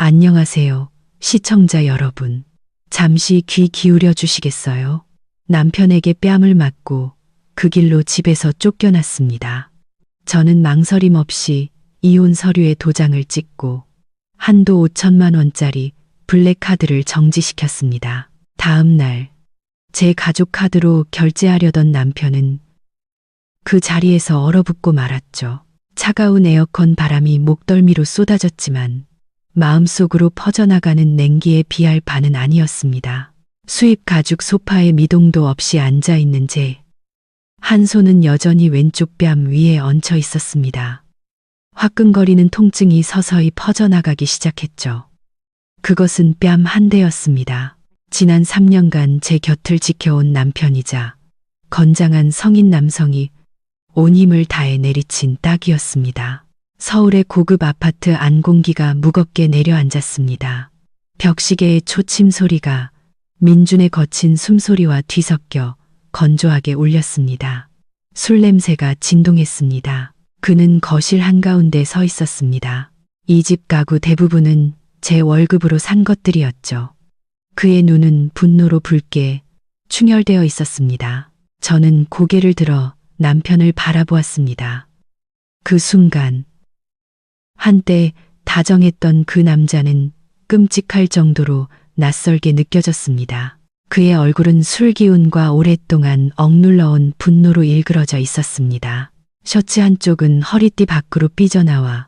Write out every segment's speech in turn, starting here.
안녕하세요, 시청자 여러분. 잠시 귀 기울여 주시겠어요? 남편에게 뺨을 맞고 그 길로 집에서 쫓겨났습니다. 저는 망설임 없이 이혼 서류에 도장을 찍고 한도 5천만 원짜리 블랙카드를 정지시켰습니다. 다음 날 제 가족 카드로 결제하려던 남편은 그 자리에서 얼어붙고 말았죠. 차가운 에어컨 바람이 목덜미로 쏟아졌지만 마음속으로 퍼져나가는 냉기에 비할 바는 아니었습니다. 수입 가죽 소파에 미동도 없이 앉아있는 제 한 손은 여전히 왼쪽 뺨 위에 얹혀 있었습니다. 화끈거리는 통증이 서서히 퍼져나가기 시작했죠. 그것은 뺨 한 대였습니다. 지난 3년간 제 곁을 지켜온 남편이자 건장한 성인 남성이 온 힘을 다해 내리친 딱이었습니다. 서울의 고급 아파트 안 공기가 무겁게 내려앉았습니다. 벽시계의 초침 소리가 민준의 거친 숨소리와 뒤섞여 건조하게 울렸습니다. 술 냄새가 진동했습니다. 그는 거실 한가운데 서 있었습니다. 이 집 가구 대부분은 제 월급으로 산 것들이었죠. 그의 눈은 분노로 붉게 충혈되어 있었습니다. 저는 고개를 들어 남편을 바라보았습니다. 그 순간 한때 다정했던 그 남자는 끔찍할 정도로 낯설게 느껴졌습니다. 그의 얼굴은 술 기운과 오랫동안 억눌러온 분노로 일그러져 있었습니다. 셔츠 한쪽은 허리띠 밖으로 삐져나와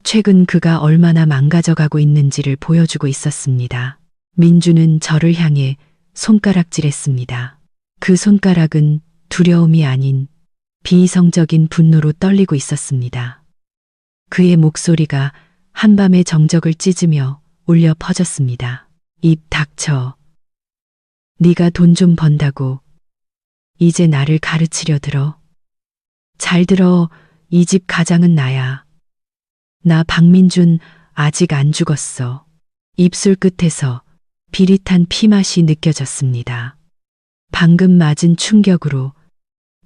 최근 그가 얼마나 망가져가고 있는지를 보여주고 있었습니다. 민주는 저를 향해 손가락질했습니다. 그 손가락은 두려움이 아닌 비이성적인 분노로 떨리고 있었습니다. 그의 목소리가 한밤의 정적을 찢으며 울려 퍼졌습니다. 입 닥쳐. 네가 돈 좀 번다고 이제 나를 가르치려 들어. 잘 들어, 이 집 가장은 나야. 나 박민준 아직 안 죽었어. 입술 끝에서 비릿한 피맛이 느껴졌습니다. 방금 맞은 충격으로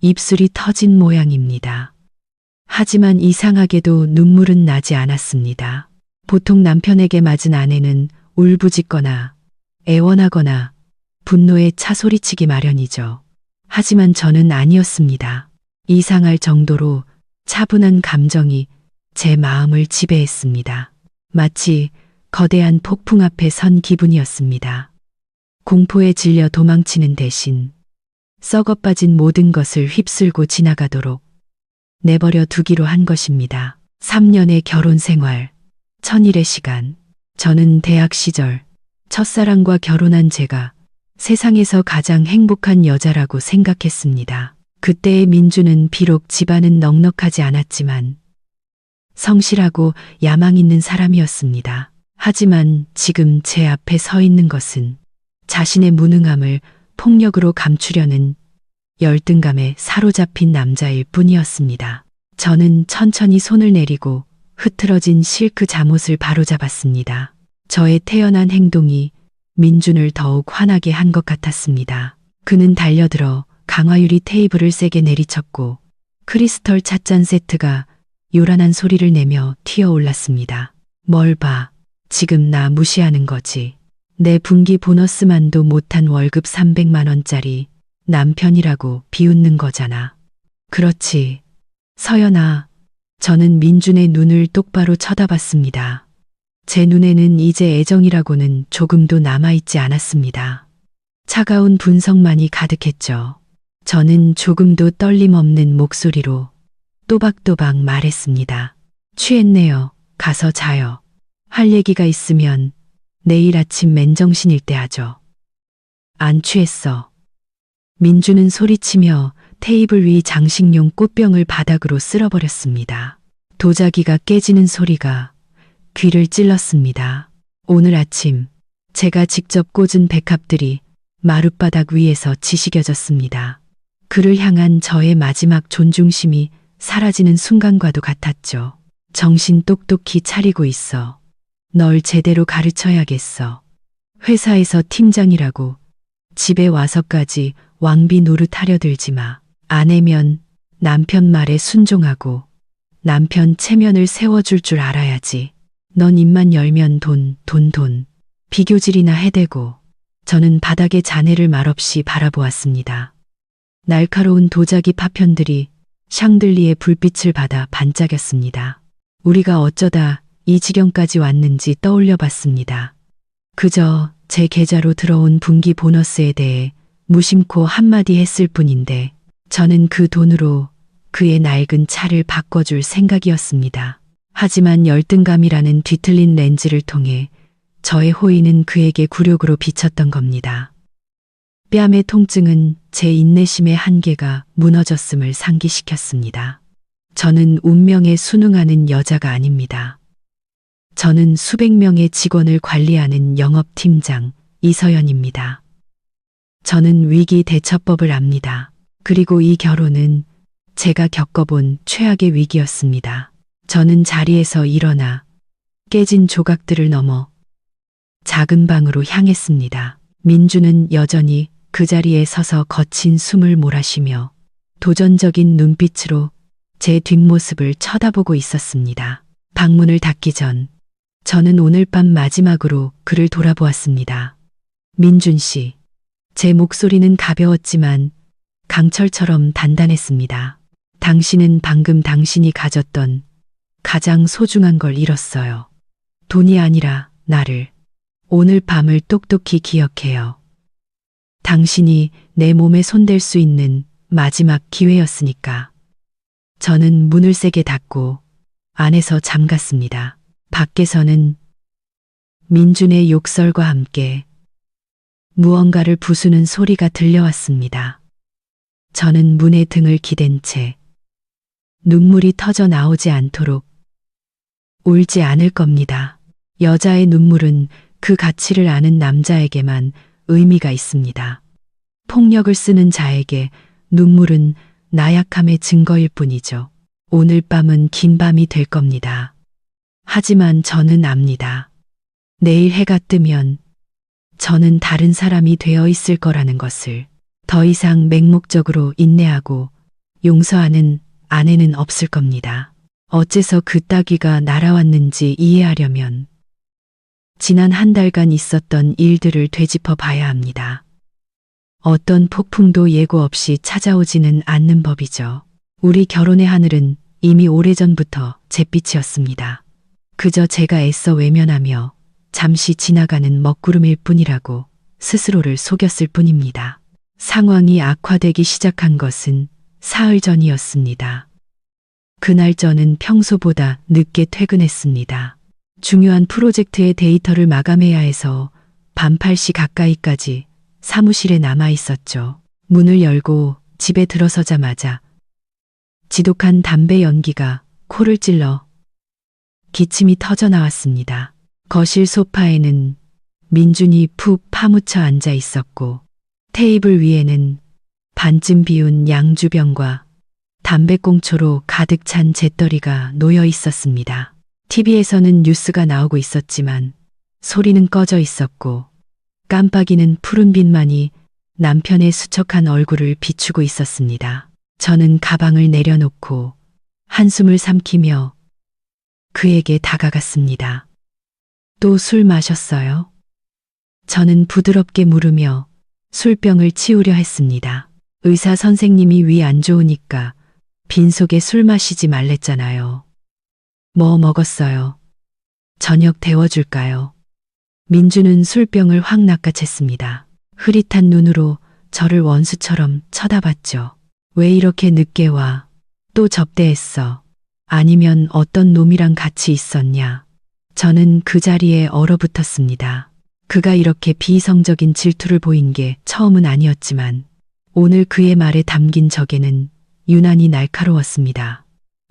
입술이 터진 모양입니다. 하지만 이상하게도 눈물은 나지 않았습니다. 보통 남편에게 맞은 아내는 울부짖거나 애원하거나 분노에 차 소리치기 마련이죠. 하지만 저는 아니었습니다. 이상할 정도로 차분한 감정이 제 마음을 지배했습니다. 마치 거대한 폭풍 앞에 선 기분이었습니다. 공포에 질려 도망치는 대신 썩어빠진 모든 것을 휩쓸고 지나가도록 내버려 두기로 한 것입니다. 3년의 결혼 생활, 1000일의 시간. 저는 대학 시절 첫사랑과 결혼한 제가 세상에서 가장 행복한 여자라고 생각했습니다. 그때의 민주는 비록 집안은 넉넉하지 않았지만 성실하고 야망 있는 사람이었습니다. 하지만 지금 제 앞에 서 있는 것은 자신의 무능함을 폭력으로 감추려는 열등감에 사로잡힌 남자일 뿐이었습니다. 저는 천천히 손을 내리고 흐트러진 실크 잠옷을 바로잡았습니다. 저의 태연한 행동이 민준을 더욱 화나게 한 것 같았습니다. 그는 달려들어 강화유리 테이블을 세게 내리쳤고 크리스털 찻잔 세트가 요란한 소리를 내며 튀어올랐습니다. 뭘 봐. 지금 나 무시하는 거지. 내 분기 보너스만도 못한 월급 300만 원짜리 남편이라고 비웃는 거잖아. 그렇지. 서연아. 저는 민준의 눈을 똑바로 쳐다봤습니다. 제 눈에는 이제 애정이라고는 조금도 남아있지 않았습니다. 차가운 분석만이 가득했죠. 저는 조금도 떨림 없는 목소리로 또박또박 말했습니다. 취했네요. 가서 자요. 할 얘기가 있으면 내일 아침 맨정신일 때 하죠. 안 취했어. 민주는 소리치며 테이블 위 장식용 꽃병을 바닥으로 쓸어버렸습니다. 도자기가 깨지는 소리가 귀를 찔렀습니다. 오늘 아침 제가 직접 꽂은 백합들이 마룻바닥 위에서 지시겨졌습니다. 그를 향한 저의 마지막 존중심이 사라지는 순간과도 같았죠. 정신 똑똑히 차리고 있어. 널 제대로 가르쳐야겠어. 회사에서 팀장이라고 집에 와서까지 왕비 노릇하려 들지 마. 아내면 남편 말에 순종하고 남편 체면을 세워줄 줄 알아야지. 넌 입만 열면 돈, 돈, 돈. 비교질이나 해대고. 저는 바닥에 잔해를 말없이 바라보았습니다. 날카로운 도자기 파편들이 샹들리에 불빛을 받아 반짝였습니다. 우리가 어쩌다 이 지경까지 왔는지 떠올려 봤습니다. 그저 제 계좌로 들어온 분기 보너스에 대해 무심코 한마디 했을 뿐인데 저는 그 돈으로 그의 낡은 차를 바꿔줄 생각이었습니다. 하지만 열등감이라는 뒤틀린 렌즈를 통해 저의 호의는 그에게 굴욕으로 비쳤던 겁니다. 뺨의 통증은 제 인내심의 한계가 무너졌음을 상기시켰습니다. 저는 운명에 순응하는 여자가 아닙니다. 저는 수백 명의 직원을 관리하는 영업팀장 이서연입니다. 저는 위기 대처법을 압니다. 그리고 이 결혼은 제가 겪어본 최악의 위기였습니다. 저는 자리에서 일어나 깨진 조각들을 넘어 작은 방으로 향했습니다. 민주는 여전히 그 자리에 서서 거친 숨을 몰아쉬며 도전적인 눈빛으로 제 뒷모습을 쳐다보고 있었습니다. 방문을 닫기 전 저는 오늘 밤 마지막으로 그를 돌아보았습니다. 민준 씨, 제 목소리는 가벼웠지만 강철처럼 단단했습니다. 당신은 방금 당신이 가졌던 가장 소중한 걸 잃었어요. 돈이 아니라 나를. 오늘 밤을 똑똑히 기억해요. 당신이 내 몸에 손댈 수 있는 마지막 기회였으니까. 저는 문을 세게 닫고 안에서 잠갔습니다. 밖에서는 민준의 욕설과 함께 무언가를 부수는 소리가 들려왔습니다. 저는 문에 등을 기댄 채 눈물이 터져 나오지 않도록 울지 않을 겁니다. 여자의 눈물은 그 가치를 아는 남자에게만 의미가 있습니다. 폭력을 쓰는 자에게 눈물은 나약함의 증거일 뿐이죠. 오늘 밤은 긴 밤이 될 겁니다. 하지만 저는 압니다. 내일 해가 뜨면 저는 다른 사람이 되어 있을 거라는 것을. 더 이상 맹목적으로 인내하고 용서하는 아내는 없을 겁니다. 어째서 그 따귀가 날아왔는지 이해하려면 지난 한 달간 있었던 일들을 되짚어 봐야 합니다. 어떤 폭풍도 예고 없이 찾아오지는 않는 법이죠. 우리 결혼의 하늘은 이미 오래전부터 잿빛이었습니다. 그저 제가 애써 외면하며 잠시 지나가는 먹구름일 뿐이라고 스스로를 속였을 뿐입니다. 상황이 악화되기 시작한 것은 사흘 전이었습니다. 그날 저는 평소보다 늦게 퇴근했습니다. 중요한 프로젝트의 데이터를 마감해야 해서 밤 8시 가까이까지 사무실에 남아 있었죠. 문을 열고 집에 들어서자마자 지독한 담배 연기가 코를 찔러 기침이 터져 나왔습니다. 거실 소파에는 민준이 푹 파묻혀 앉아 있었고 테이블 위에는 반쯤 비운 양주병과 담배꽁초로 가득 찬 잿더리가 놓여 있었습니다. TV에서는 뉴스가 나오고 있었지만 소리는 꺼져 있었고 깜빡이는 푸른 빛만이 남편의 수척한 얼굴을 비추고 있었습니다. 저는 가방을 내려놓고 한숨을 삼키며 그에게 다가갔습니다. 또 술 마셨어요? 저는 부드럽게 물으며 술병을 치우려 했습니다. 의사 선생님이 위 안 좋으니까 빈속에 술 마시지 말랬잖아요. 뭐 먹었어요? 저녁 데워줄까요? 민주는 술병을 확 낚아챘습니다. 흐릿한 눈으로 저를 원수처럼 쳐다봤죠. 왜 이렇게 늦게 와? 또 접대했어? 아니면 어떤 놈이랑 같이 있었냐? 저는 그 자리에 얼어붙었습니다. 그가 이렇게 비이성적인 질투를 보인 게 처음은 아니었지만 오늘 그의 말에 담긴 적에는 유난히 날카로웠습니다.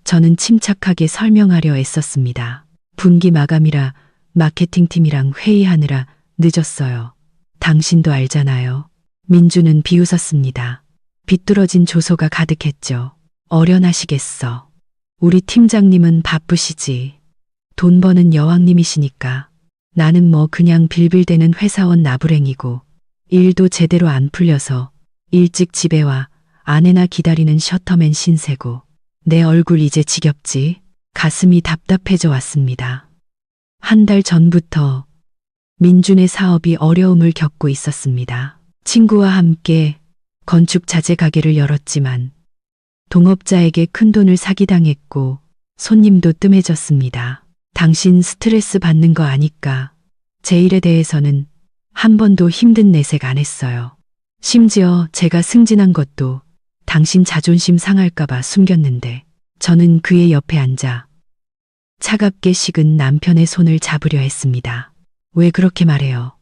저는 침착하게 설명하려 애썼습니다. 분기 마감이라 마케팅팀이랑 회의하느라 늦었어요. 당신도 알잖아요. 민주는 비웃었습니다. 비뚤어진 조소가 가득했죠. 어련하시겠어. 우리 팀장님은 바쁘시지. 돈 버는 여왕님이시니까. 나는 뭐 그냥 빌빌대는 회사원 나부랭이고 일도 제대로 안 풀려서 일찍 집에 와 아내나 기다리는 셔터맨 신세고 내 얼굴 이제 지겹지? 가슴이 답답해져 왔습니다. 한 달 전부터 민준의 사업이 어려움을 겪고 있었습니다. 친구와 함께 건축 자재 가게를 열었지만 동업자에게 큰돈을 사기당했고 손님도 뜸해졌습니다. 당신 스트레스 받는 거 아니까 제 일에 대해서는 한 번도 힘든 내색 안 했어요. 심지어 제가 승진한 것도 당신 자존심 상할까봐 숨겼는데 저는 그의 옆에 앉아 차갑게 식은 남편의 손을 잡으려 했습니다. 왜 그렇게 말해요?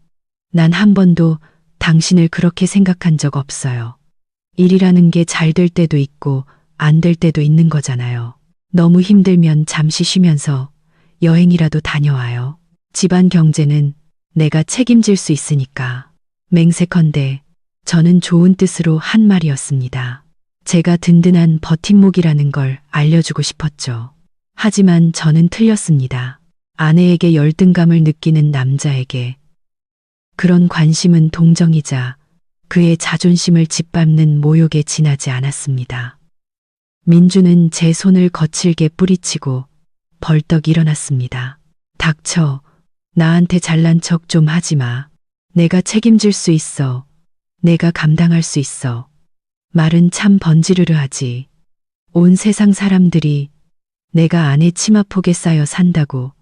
난 한 번도 당신을 그렇게 생각한 적 없어요. 일이라는 게 잘 될 때도 있고 안 될 때도 있는 거잖아요. 너무 힘들면 잠시 쉬면서 여행이라도 다녀와요. 집안 경제는 내가 책임질 수 있으니까. 맹세컨대 저는 좋은 뜻으로 한 말이었습니다. 제가 든든한 버팀목이라는 걸 알려주고 싶었죠. 하지만 저는 틀렸습니다. 아내에게 열등감을 느끼는 남자에게 그런 관심은 동정이자 그의 자존심을 짓밟는 모욕에 지나지 않았습니다. 민주는 제 손을 거칠게 뿌리치고 벌떡 일어났습니다. 닥쳐. 나한테 잘난 척 좀 하지 마. 내가 책임질 수 있어. 내가 감당할 수 있어. 말은 참 번지르르 하지. 온 세상 사람들이 내가 아내 치마폭에 쌓여 산다고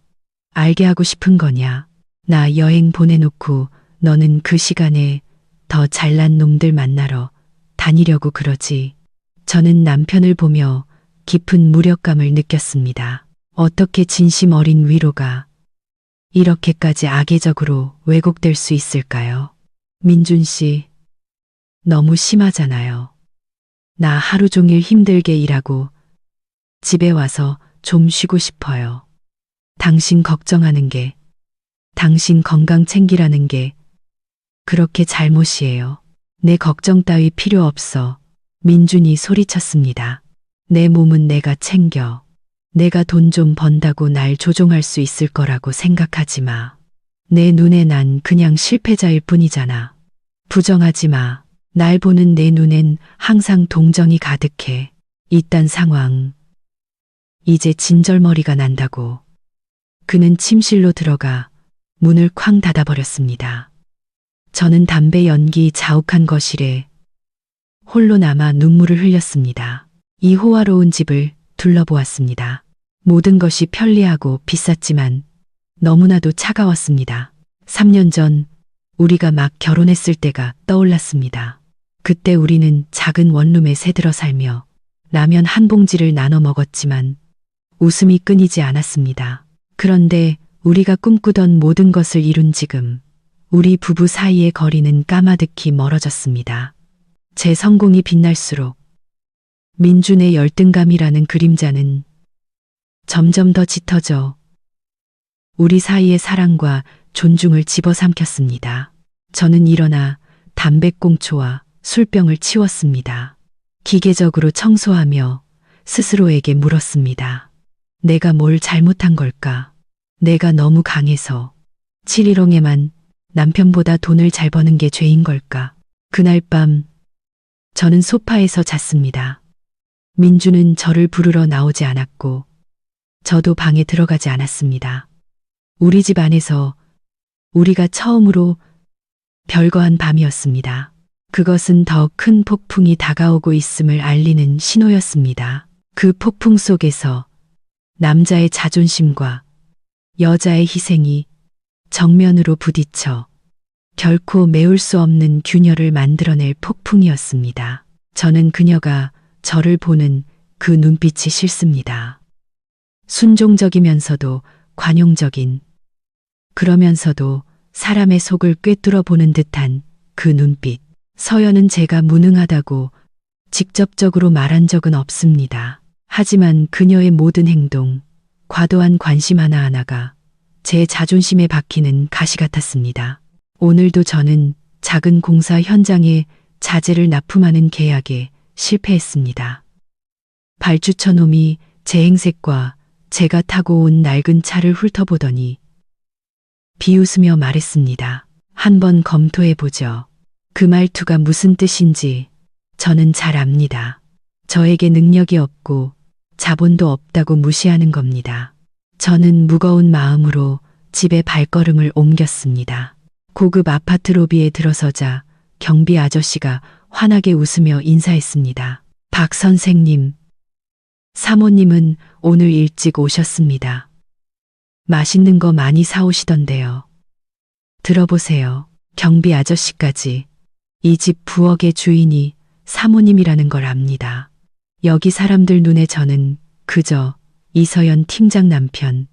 알게 하고 싶은 거냐. 나 여행 보내놓고 너는 그 시간에 더 잘난 놈들 만나러 다니려고 그러지. 저는 남편을 보며 깊은 무력감을 느꼈습니다. 어떻게 진심 어린 위로가 이렇게까지 악의적으로 왜곡될 수 있을까요? 민준 씨, 너무 심하잖아요. 나 하루 종일 힘들게 일하고 집에 와서 좀 쉬고 싶어요. 당신 걱정하는 게, 당신 건강 챙기라는 게 그렇게 잘못이에요. 내 걱정 따위 필요 없어. 민준이 소리쳤습니다. 내 몸은 내가 챙겨. 내가 돈 좀 번다고 날 조종할 수 있을 거라고 생각하지 마. 내 눈에 난 그냥 실패자일 뿐이잖아. 부정하지 마. 날 보는 내 눈엔 항상 동정이 가득해. 이딴 상황. 이제 진절머리가 난다고. 그는 침실로 들어가 문을 쾅 닫아버렸습니다. 저는 담배 연기 자욱한 거실에 홀로 남아 눈물을 흘렸습니다. 이 호화로운 집을 둘러보았습니다. 모든 것이 편리하고 비쌌지만 너무나도 차가웠습니다. 3년 전 우리가 막 결혼했을 때가 떠올랐습니다. 그때 우리는 작은 원룸에 새들어 살며 라면 한 봉지를 나눠 먹었지만 웃음이 끊이지 않았습니다. 그런데 우리가 꿈꾸던 모든 것을 이룬 지금 우리 부부 사이의 거리는 까마득히 멀어졌습니다. 제 성공이 빛날수록 민준의 열등감이라는 그림자는 점점 더 짙어져 우리 사이의 사랑과 존중을 집어삼켰습니다. 저는 일어나 담배꽁초와 술병을 치웠습니다. 기계적으로 청소하며 스스로에게 물었습니다. 내가 뭘 잘못한 걸까? 내가 너무 강해서 7일옹에만 남편보다 돈을 잘 버는 게 죄인 걸까? 그날 밤 저는 소파에서 잤습니다. 민주는 저를 부르러 나오지 않았고 저도 방에 들어가지 않았습니다. 우리 집 안에서 우리가 처음으로 별거한 밤이었습니다. 그것은 더 큰 폭풍이 다가오고 있음을 알리는 신호였습니다. 그 폭풍 속에서 남자의 자존심과 여자의 희생이 정면으로 부딪혀 결코 메울 수 없는 균열을 만들어낼 폭풍이었습니다. 저는 그녀가 저를 보는 그 눈빛이 싫습니다. 순종적이면서도 관용적인, 그러면서도 사람의 속을 꿰뚫어 보는 듯한 그 눈빛. 서연은 제가 무능하다고 직접적으로 말한 적은 없습니다. 하지만 그녀의 모든 행동, 과도한 관심 하나하나가 제 자존심에 박히는 가시 같았습니다. 오늘도 저는 작은 공사 현장에 자재를 납품하는 계약에 실패했습니다. 발주처 놈이 제 행색과 제가 타고 온 낡은 차를 훑어보더니 비웃으며 말했습니다. 한번 검토해보죠. 그 말투가 무슨 뜻인지 저는 잘 압니다. 저에게 능력이 없고 자본도 없다고 무시하는 겁니다. 저는 무거운 마음으로 집에 발걸음을 옮겼습니다. 고급 아파트 로비에 들어서자 경비 아저씨가 환하게 웃으며 인사했습니다. 박 선생님, 사모님은 오늘 일찍 오셨습니다. 맛있는 거 많이 사오시던데요. 들어보세요. 경비 아저씨까지 이 집 부엌의 주인이 사모님이라는 걸 압니다. 여기 사람들 눈에 저는 그저 이서연 팀장 남편,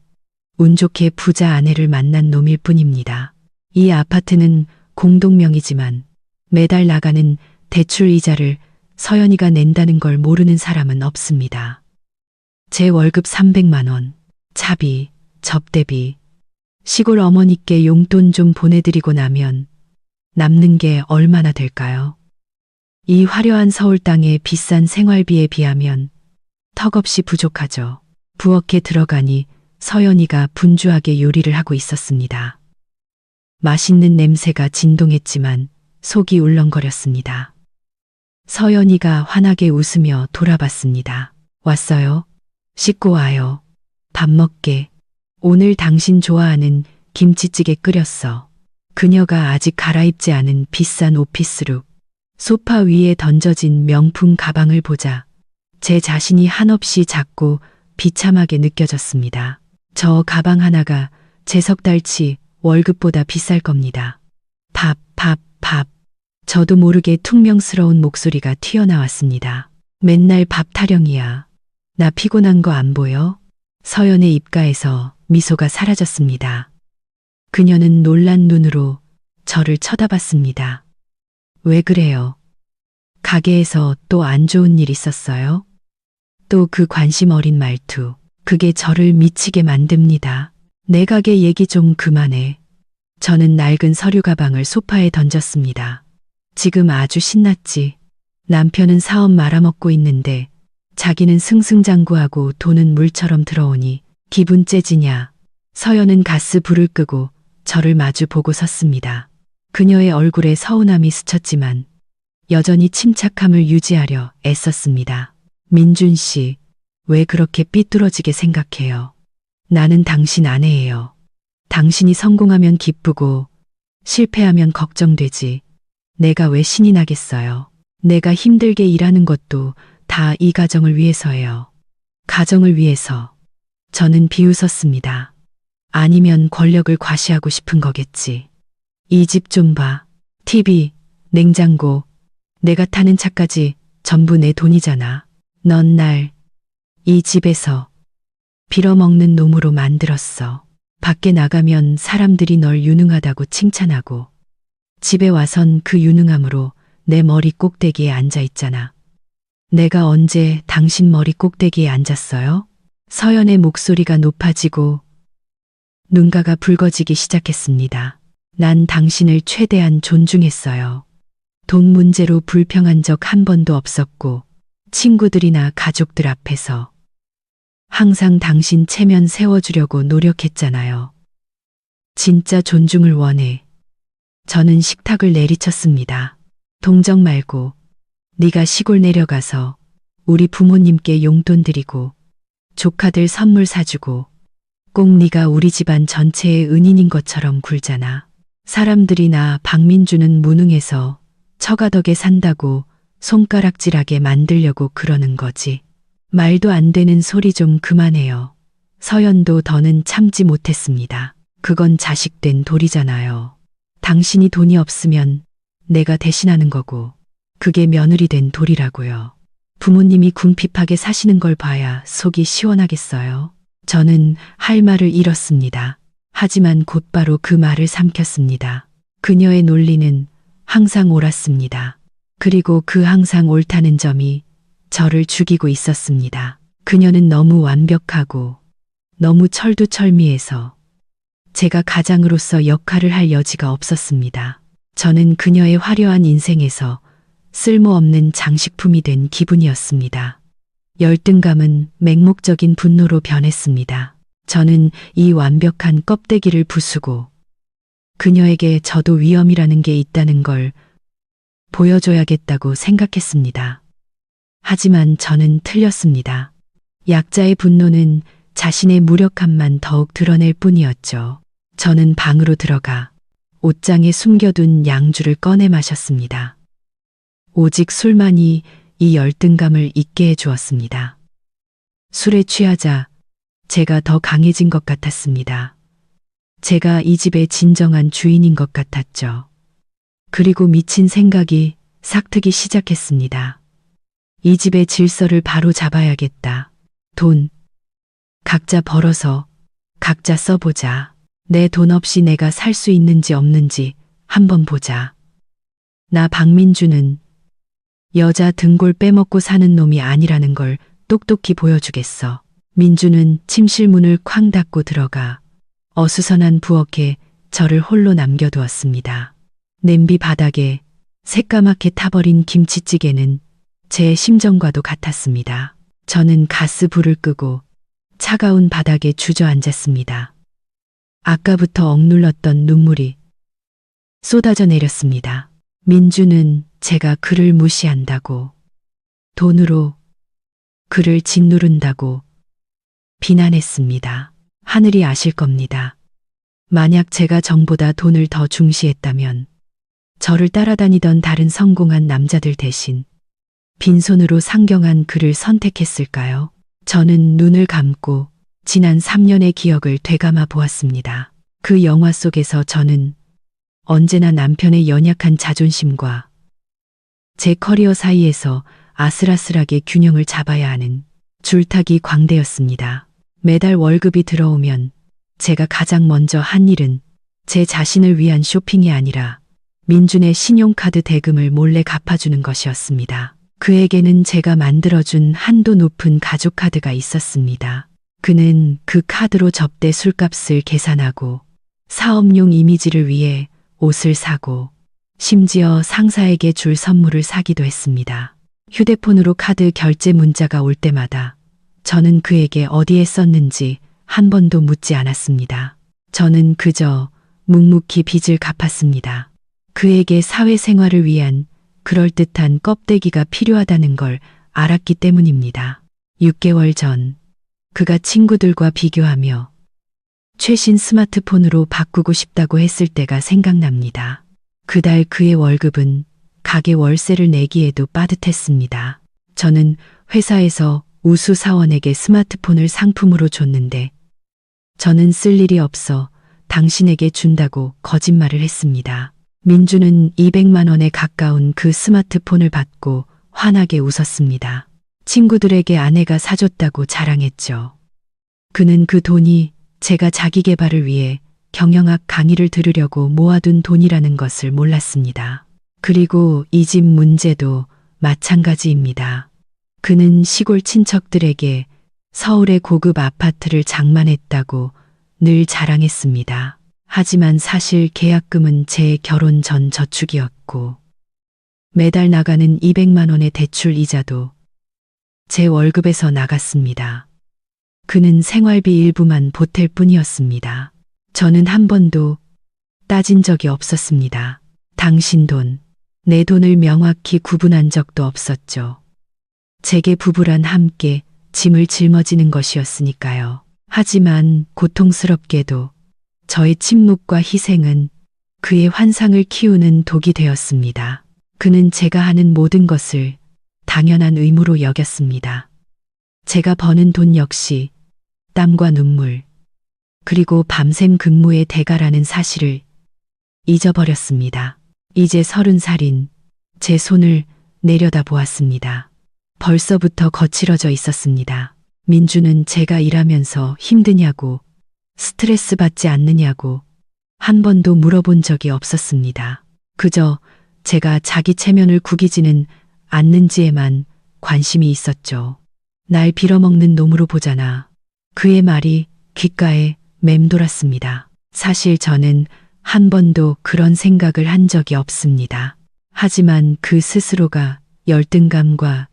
운 좋게 부자 아내를 만난 놈일 뿐입니다. 이 아파트는 공동명의지만 매달 나가는 대출 이자를 서연이가 낸다는 걸 모르는 사람은 없습니다. 제 월급 300만 원, 차비, 접대비, 시골 어머니께 용돈 좀 보내드리고 나면 남는 게 얼마나 될까요? 이 화려한 서울 땅의 비싼 생활비에 비하면 턱없이 부족하죠. 부엌에 들어가니 서연이가 분주하게 요리를 하고 있었습니다. 맛있는 냄새가 진동했지만 속이 울렁거렸습니다. 서연이가 환하게 웃으며 돌아봤습니다. 왔어요? 씻고 와요. 밥 먹게. 오늘 당신 좋아하는 김치찌개 끓였어. 그녀가 아직 갈아입지 않은 비싼 오피스룩, 소파 위에 던져진 명품 가방을 보자 제 자신이 한없이 작고 비참하게 느껴졌습니다. 저 가방 하나가 제 석 달치 월급보다 비쌀 겁니다. 밥. 저도 모르게 퉁명스러운 목소리가 튀어나왔습니다. 맨날 밥 타령이야. 나 피곤한 거 안 보여? 서연의 입가에서 미소가 사라졌습니다. 그녀는 놀란 눈으로 저를 쳐다봤습니다. 왜 그래요? 가게에서 또 안 좋은 일 있었어요? 또 그 관심 어린 말투, 그게 저를 미치게 만듭니다. 내 가게 얘기 좀 그만해. 저는 낡은 서류 가방을 소파에 던졌습니다. 지금 아주 신났지. 남편은 사업 말아먹고 있는데 자기는 승승장구하고 돈은 물처럼 들어오니 기분 째지냐. 서연은 가스 불을 끄고 저를 마주 보고 섰습니다. 그녀의 얼굴에 서운함이 스쳤지만 여전히 침착함을 유지하려 애썼습니다. 민준 씨, 왜 그렇게 삐뚤어지게 생각해요? 나는 당신 아내예요. 당신이 성공하면 기쁘고 실패하면 걱정되지. 내가 왜 신이 나겠어요? 내가 힘들게 일하는 것도 다 이 가정을 위해서예요. 가정을 위해서. 저는 비웃었습니다. 아니면 권력을 과시하고 싶은 거겠지. 이 집 좀 봐. TV, 냉장고, 내가 타는 차까지 전부 내 돈이잖아. 넌 날 이 집에서 빌어먹는 놈으로 만들었어. 밖에 나가면 사람들이 널 유능하다고 칭찬하고 집에 와선 그 유능함으로 내 머리 꼭대기에 앉아 있잖아. 내가 언제 당신 머리 꼭대기에 앉았어요? 서연의 목소리가 높아지고 눈가가 붉어지기 시작했습니다. 난 당신을 최대한 존중했어요. 돈 문제로 불평한 적 한 번도 없었고 친구들이나 가족들 앞에서 항상 당신 체면 세워주려고 노력했잖아요. 진짜 존중을 원해. 저는 식탁을 내리쳤습니다. 동정 말고 네가 시골 내려가서 우리 부모님께 용돈 드리고 조카들 선물 사주고 꼭 네가 우리 집안 전체의 은인인 것처럼 굴잖아. 사람들이 나 박민주는 무능해서 처가덕에 산다고 손가락질하게 만들려고 그러는 거지. 말도 안 되는 소리 좀 그만해요. 서연도 더는 참지 못했습니다. 그건 자식된 도리잖아요. 당신이 돈이 없으면 내가 대신하는 거고 그게 며느리 된 도리라고요. 부모님이 궁핍하게 사시는 걸 봐야 속이 시원하겠어요. 저는 할 말을 잃었습니다. 하지만 곧바로 그 말을 삼켰습니다. 그녀의 논리는 항상 옳았습니다. 그리고 그 항상 옳다는 점이 저를 죽이고 있었습니다. 그녀는 너무 완벽하고 너무 철두철미해서 제가 가장으로서 역할을 할 여지가 없었습니다. 저는 그녀의 화려한 인생에서 쓸모없는 장식품이 된 기분이었습니다. 열등감은 맹목적인 분노로 변했습니다. 저는 이 완벽한 껍데기를 부수고 그녀에게 저도 위험이라는 게 있다는 걸 보여줘야겠다고 생각했습니다. 하지만 저는 틀렸습니다. 약자의 분노는 자신의 무력함만 더욱 드러낼 뿐이었죠. 저는 방으로 들어가 옷장에 숨겨둔 양주를 꺼내 마셨습니다. 오직 술만이 이 열등감을 잊게 해주었습니다. 술에 취하자 제가 더 강해진 것 같았습니다. 제가 이 집의 진정한 주인인 것 같았죠. 그리고 미친 생각이 싹트기 시작했습니다. 이 집의 질서를 바로 잡아야겠다. 돈, 각자 벌어서 각자 써보자. 내 돈 없이 내가 살 수 있는지 없는지 한번 보자. 나 박민주는 여자 등골 빼먹고 사는 놈이 아니라는 걸 똑똑히 보여주겠어. 민주는 침실 문을 쾅 닫고 들어가 어수선한 부엌에 저를 홀로 남겨두었습니다. 냄비 바닥에 새까맣게 타버린 김치찌개는 제 심정과도 같았습니다. 저는 가스 불을 끄고 차가운 바닥에 주저앉았습니다. 아까부터 억눌렀던 눈물이 쏟아져 내렸습니다. 민주는 제가 그를 무시한다고, 돈으로 그를 짓누른다고 비난했습니다. 하늘이 아실 겁니다. 만약 제가 정보다 돈을 더 중시했다면 저를 따라다니던 다른 성공한 남자들 대신 빈손으로 상경한 그를 선택했을까요? 저는 눈을 감고 지난 3년의 기억을 되감아 보았습니다. 그 영화 속에서 저는 언제나 남편의 연약한 자존심과 제 커리어 사이에서 아슬아슬하게 균형을 잡아야 하는 줄타기 광대였습니다. 매달 월급이 들어오면 제가 가장 먼저 한 일은 제 자신을 위한 쇼핑이 아니라 민준의 신용카드 대금을 몰래 갚아주는 것이었습니다. 그에게는 제가 만들어준 한도 높은 가족카드가 있었습니다. 그는 그 카드로 접대 술값을 계산하고 사업용 이미지를 위해 옷을 사고 심지어 상사에게 줄 선물을 사기도 했습니다. 휴대폰으로 카드 결제 문자가 올 때마다 저는 그에게 어디에 썼는지 한 번도 묻지 않았습니다. 저는 그저 묵묵히 빚을 갚았습니다. 그에게 사회생활을 위한 그럴듯한 껍데기가 필요하다는 걸 알았기 때문입니다. 6개월 전 그가 친구들과 비교하며 최신 스마트폰으로 바꾸고 싶다고 했을 때가 생각납니다. 그달 그의 월급은 가게 월세를 내기에도 빠듯했습니다. 저는 회사에서 우수 사원에게 스마트폰을 상품으로 줬는데 저는 쓸 일이 없어 당신에게 준다고 거짓말을 했습니다. 민주는 200만 원에 가까운 그 스마트폰을 받고 환하게 웃었습니다. 친구들에게 아내가 사줬다고 자랑했죠. 그는 그 돈이 제가 자기 개발을 위해 경영학 강의를 들으려고 모아둔 돈이라는 것을 몰랐습니다. 그리고 이 집 문제도 마찬가지입니다. 그는 시골 친척들에게 서울의 고급 아파트를 장만했다고 늘 자랑했습니다. 하지만 사실 계약금은 제 결혼 전 저축이었고 매달 나가는 200만 원의 대출 이자도 제 월급에서 나갔습니다. 그는 생활비 일부만 보탤 뿐이었습니다. 저는 한 번도 따진 적이 없었습니다. 당신 돈, 내 돈을 명확히 구분한 적도 없었죠. 제게 부부란 함께 짐을 짊어지는 것이었으니까요. 하지만 고통스럽게도 저의 침묵과 희생은 그의 환상을 키우는 독이 되었습니다. 그는 제가 하는 모든 것을 당연한 의무로 여겼습니다. 제가 버는 돈 역시 땀과 눈물, 그리고 밤샘 근무의 대가라는 사실을 잊어버렸습니다. 이제 30살인 제 손을 내려다보았습니다. 벌써부터 거칠어져 있었습니다. 민주는 제가 일하면서 힘드냐고, 스트레스 받지 않느냐고 한 번도 물어본 적이 없었습니다. 그저 제가 자기 체면을 구기지는 않는지에만 관심이 있었죠. 날 빌어먹는 놈으로 보잖아. 그의 말이 귓가에 맴돌았습니다. 사실 저는 한 번도 그런 생각을 한 적이 없습니다. 하지만 그 스스로가 열등감과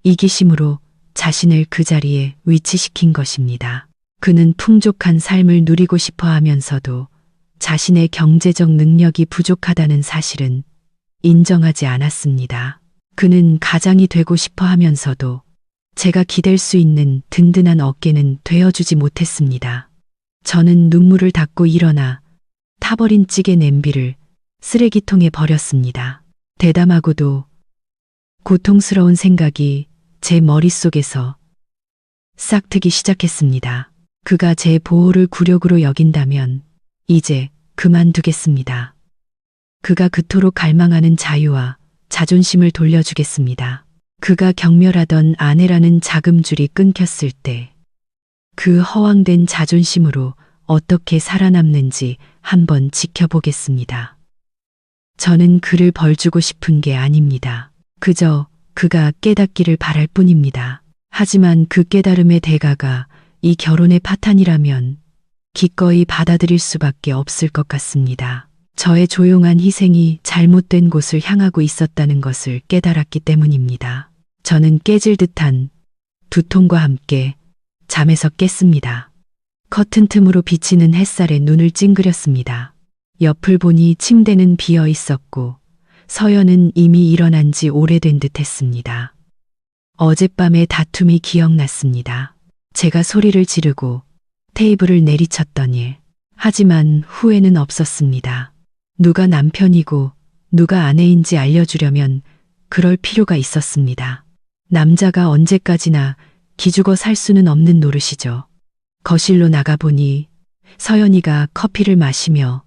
이기심으로 자신을 그 자리에 위치시킨 것입니다. 그는 풍족한 삶을 누리고 싶어 하면서도 자신의 경제적 능력이 부족하다는 사실은 인정하지 않았습니다. 그는 가장이 되고 싶어 하면서도 제가 기댈 수 있는 든든한 어깨는 되어주지 못했습니다. 저는 눈물을 닦고 일어나 타버린 찌개 냄비를 쓰레기통에 버렸습니다. 대담하고도 고통스러운 생각이 제 머릿속에서 싹트기 시작했습니다. 그가 제 보호를 굴욕으로 여긴다면 이제 그만두겠습니다. 그가 그토록 갈망하는 자유와 자존심을 돌려주겠습니다. 그가 경멸하던 아내라는 자금줄이 끊겼을 때 그 허황된 자존심으로 어떻게 살아남는지 한번 지켜보겠습니다. 저는 그를 벌주고 싶은 게 아닙니다. 그저 그가 깨닫기를 바랄 뿐입니다. 하지만 그 깨달음의 대가가 이 결혼의 파탄이라면 기꺼이 받아들일 수밖에 없을 것 같습니다. 저의 조용한 희생이 잘못된 곳을 향하고 있었다는 것을 깨달았기 때문입니다. 저는 깨질 듯한 두통과 함께 잠에서 깼습니다. 커튼 틈으로 비치는 햇살에 눈을 찡그렸습니다. 옆을 보니 침대는 비어 있었고 서연은 이미 일어난 지 오래된 듯 했습니다. 어젯밤의 다툼이 기억났습니다. 제가 소리를 지르고 테이블을 내리쳤던 일. 하지만 후회는 없었습니다. 누가 남편이고 누가 아내인지 알려주려면 그럴 필요가 있었습니다. 남자가 언제까지나 기죽어 살 수는 없는 노릇이죠. 거실로 나가보니 서연이가 커피를 마시며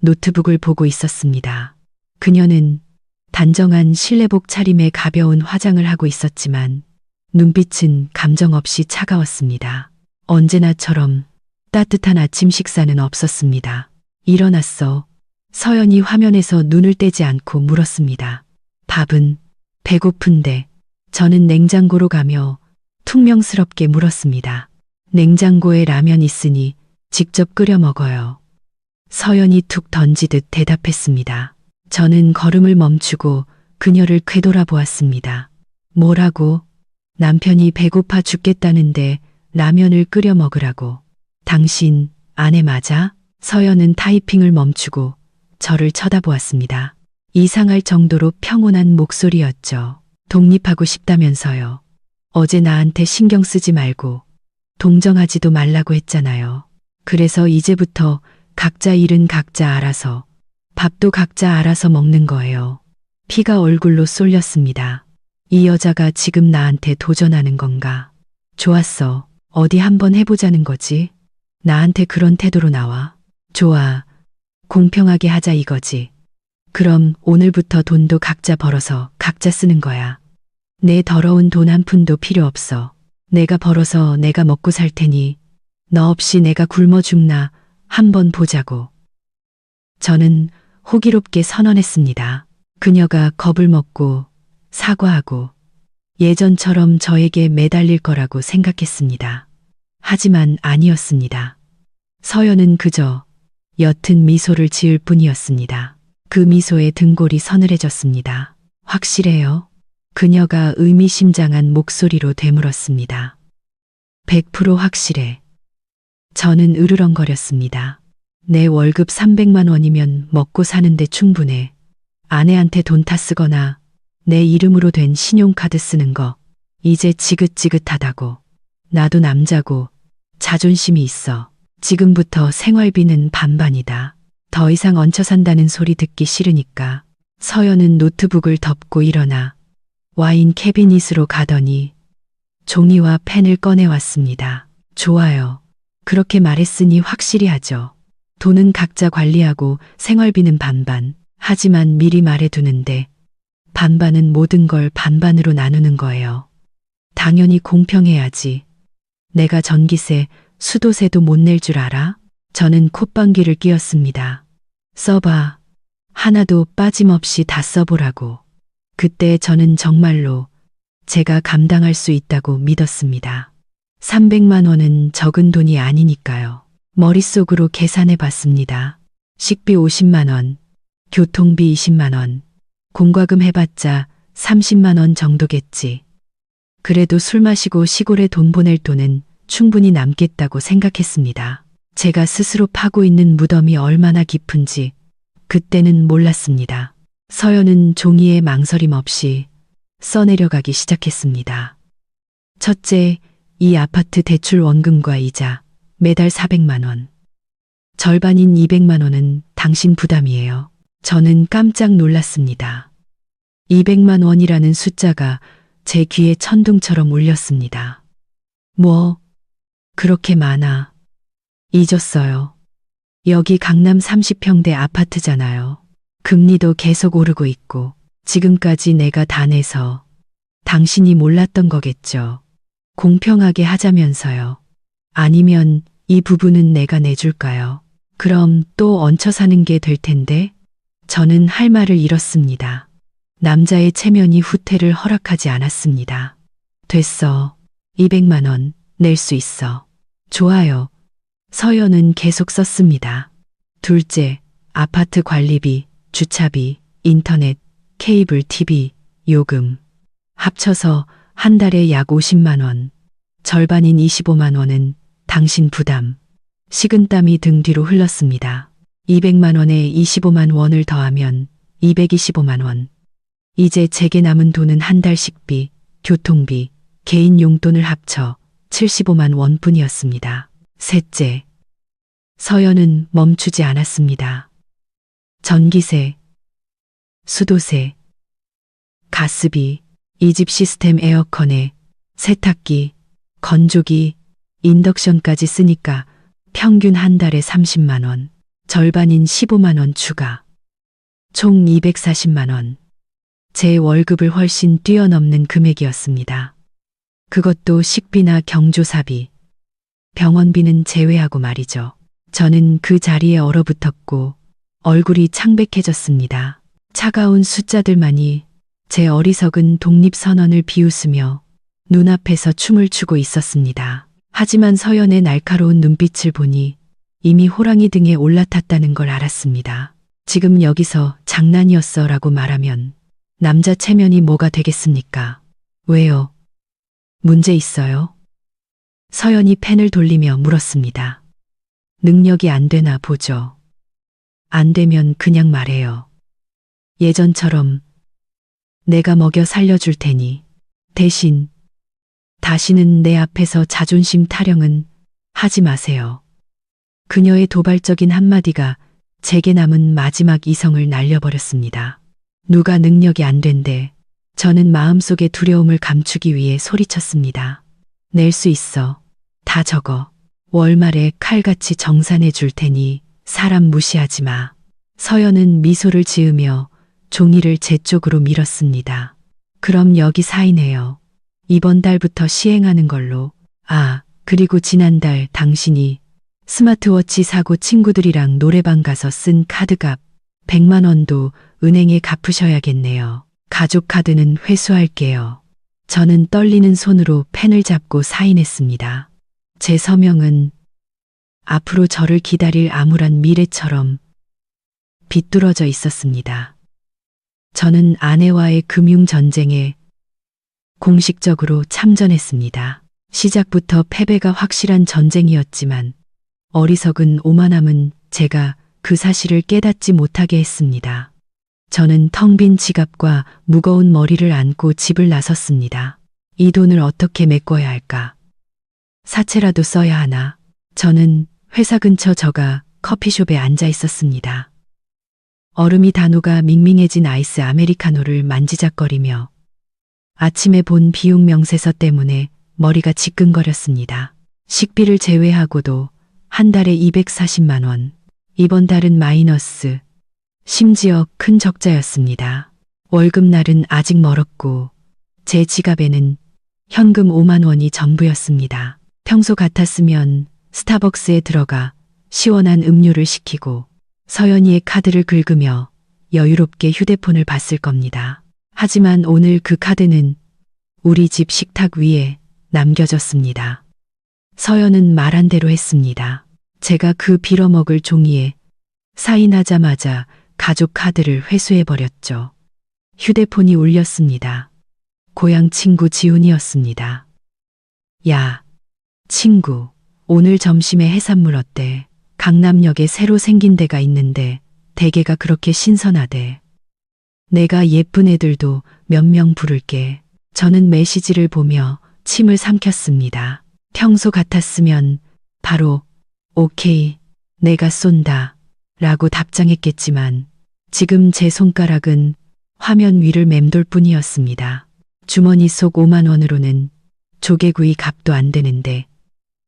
노트북을 보고 있었습니다. 그녀는 단정한 실내복 차림에 가벼운 화장을 하고 있었지만 눈빛은 감정 없이 차가웠습니다. 언제나처럼 따뜻한 아침 식사는 없었습니다. 일어났어. 서연이 화면에서 눈을 떼지 않고 물었습니다. 밥은? 배고픈데. 저는 냉장고로 가며 퉁명스럽게 물었습니다. 냉장고에 라면 있으니 직접 끓여 먹어요. 서연이 툭 던지듯 대답했습니다. 저는 걸음을 멈추고 그녀를 꿰돌아보았습니다. 뭐라고? 남편이 배고파 죽겠다는데 라면을 끓여 먹으라고. 당신 아내 맞아? 서연은 타이핑을 멈추고 저를 쳐다보았습니다. 이상할 정도로 평온한 목소리였죠. 독립하고 싶다면서요. 어제 나한테 신경 쓰지 말고 동정하지도 말라고 했잖아요. 그래서 이제부터 각자 일은 각자 알아서, 밥도 각자 알아서 먹는 거예요. 피가 얼굴로 쏠렸습니다. 이 여자가 지금 나한테 도전하는 건가? 좋았어. 어디 한번 해보자는 거지? 나한테 그런 태도로 나와. 좋아. 공평하게 하자 이거지. 그럼 오늘부터 돈도 각자 벌어서 각자 쓰는 거야. 내 더러운 돈 한 푼도 필요 없어. 내가 벌어서 내가 먹고 살 테니 너 없이 내가 굶어 죽나 한번 보자고. 저는 호기롭게 선언했습니다. 그녀가 겁을 먹고 사과하고 예전처럼 저에게 매달릴 거라고 생각했습니다. 하지만 아니었습니다. 서연은 그저 옅은 미소를 지을 뿐이었습니다. 그 미소에 등골이 서늘해졌습니다. 확실해요? 그녀가 의미심장한 목소리로 되물었습니다. 100% 확실해. 저는 으르렁거렸습니다. 내 월급 300만 원이면 먹고 사는데 충분해. 아내한테 돈 타 쓰거나 내 이름으로 된 신용카드 쓰는 거 이제 지긋지긋하다고. 나도 남자고 자존심이 있어. 지금부터 생활비는 반반이다. 더 이상 얹혀 산다는 소리 듣기 싫으니까. 서연은 노트북을 덮고 일어나 와인 캐비닛으로 가더니 종이와 펜을 꺼내왔습니다. 좋아요. 그렇게 말했으니 확실히 하죠. 돈은 각자 관리하고 생활비는 반반. 하지만 미리 말해두는데 반반은 모든 걸 반반으로 나누는 거예요. 당연히 공평해야지. 내가 전기세, 수도세도 못 낼 줄 알아? 저는 콧방귀를 뀌었습니다. 써봐. 하나도 빠짐없이 다 써보라고. 그때 저는 정말로 제가 감당할 수 있다고 믿었습니다. 300만 원은 적은 돈이 아니니까요. 머릿속으로 계산해 봤습니다. 식비 50만 원, 교통비 20만 원, 공과금 해봤자 30만 원 정도겠지. 그래도 술 마시고 시골에 돈 보낼 돈은 충분히 남겠다고 생각했습니다. 제가 스스로 파고 있는 무덤이 얼마나 깊은지 그때는 몰랐습니다. 서연은 종이에 망설임 없이 써내려가기 시작했습니다. 첫째, 이 아파트 대출 원금과 이자 매달 400만 원. 절반인 200만 원은 당신 부담이에요. 저는 깜짝 놀랐습니다. 200만 원이라는 숫자가 제 귀에 천둥처럼 울렸습니다. 뭐, 그렇게 많아. 잊었어요. 여기 강남 30평대 아파트잖아요. 금리도 계속 오르고 있고, 지금까지 내가 다 내서 당신이 몰랐던 거겠죠. 공평하게 하자면서요. 아니면 이 부분은 내가 내줄까요? 그럼 또 얹혀 사는 게 될 텐데? 저는 할 말을 잃었습니다. 남자의 체면이 후퇴를 허락하지 않았습니다. 됐어. 200만 원 낼 수 있어. 좋아요. 서연은 계속 썼습니다. 둘째, 아파트 관리비, 주차비, 인터넷, 케이블 TV, 요금. 합쳐서 한 달에 약 50만 원. 절반인 25만 원은 당신 부담. 식은땀이 등 뒤로 흘렀습니다. 200만 원에 25만 원을 더하면 225만 원. 이제 제게 남은 돈은 한 달 식비, 교통비, 개인 용돈을 합쳐 75만 원뿐이었습니다. 셋째, 서연은 멈추지 않았습니다. 전기세, 수도세, 가스비, 이 집 시스템 에어컨에 세탁기, 건조기, 인덕션까지 쓰니까 평균 한 달에 30만 원, 절반인 15만 원 추가. 총 240만 원. 제 월급을 훨씬 뛰어넘는 금액이었습니다. 그것도 식비나 경조사비, 병원비는 제외하고 말이죠. 저는 그 자리에 얼어붙었고 얼굴이 창백해졌습니다. 차가운 숫자들만이 제 어리석은 독립선언을 비웃으며 눈앞에서 춤을 추고 있었습니다. 하지만 서연의 날카로운 눈빛을 보니 이미 호랑이 등에 올라탔다는 걸 알았습니다. 지금 여기서 장난이었어 라고 말하면 남자 체면이 뭐가 되겠습니까? 왜요? 문제 있어요? 서연이 펜을 돌리며 물었습니다. 능력이 안 되나 보죠. 안 되면 그냥 말해요. 예전처럼 내가 먹여 살려줄 테니 대신 다시는 내 앞에서 자존심 타령은 하지 마세요. 그녀의 도발적인 한마디가 제게 남은 마지막 이성을 날려버렸습니다. 누가 능력이 안 된대. 저는 마음속의 두려움을 감추기 위해 소리쳤습니다. 낼 수 있어. 다 적어. 월말에 칼같이 정산해 줄 테니 사람 무시하지 마. 서연은 미소를 지으며 종이를 제 쪽으로 밀었습니다. 그럼 여기 사인해요. 이번 달부터 시행하는 걸로. 아, 그리고 지난달 당신이 스마트워치 사고 친구들이랑 노래방 가서 쓴 카드값 100만 원도 은행에 갚으셔야겠네요. 가족 카드는 회수할게요. 저는 떨리는 손으로 펜을 잡고 사인했습니다. 제 서명은 앞으로 저를 기다릴 암울한 미래처럼 비뚤어져 있었습니다. 저는 아내와의 금융전쟁에 공식적으로 참전했습니다. 시작부터 패배가 확실한 전쟁이었지만 어리석은 오만함은 제가 그 사실을 깨닫지 못하게 했습니다. 저는 텅 빈 지갑과 무거운 머리를 안고 집을 나섰습니다. 이 돈을 어떻게 메꿔야 할까? 사채라도 써야 하나? 저는 회사 근처 저가 커피숍에 앉아 있었습니다. 얼음이 다 녹아 밍밍해진 아이스 아메리카노를 만지작거리며 아침에 본 비용 명세서 때문에 머리가 지끈거렸습니다. 식비를 제외하고도 한 달에 240만 원, 이번 달은 마이너스, 심지어 큰 적자였습니다. 월급날은 아직 멀었고 제 지갑에는 현금 5만 원이 전부였습니다. 평소 같았으면 스타벅스에 들어가 시원한 음료를 시키고 서연이의 카드를 긁으며 여유롭게 휴대폰을 봤을 겁니다. 하지만 오늘 그 카드는 우리 집 식탁 위에 남겨졌습니다. 서연은 말한 대로 했습니다. 제가 그 빌어먹을 종이에 사인하자마자 가족 카드를 회수해버렸죠. 휴대폰이 울렸습니다. 고향 친구 지훈이었습니다. 야, 친구, 오늘 점심에 해산물 어때? 강남역에 새로 생긴 데가 있는데 대게가 그렇게 신선하대. 내가 예쁜 애들도 몇 명 부를게. 저는 메시지를 보며 침을 삼켰습니다. 평소 같았으면 바로 오케이, 내가 쏜다 라고 답장했겠지만 지금 제 손가락은 화면 위를 맴돌 뿐이었습니다. 주머니 속 5만 원으로는 조개구이 값도 안 되는데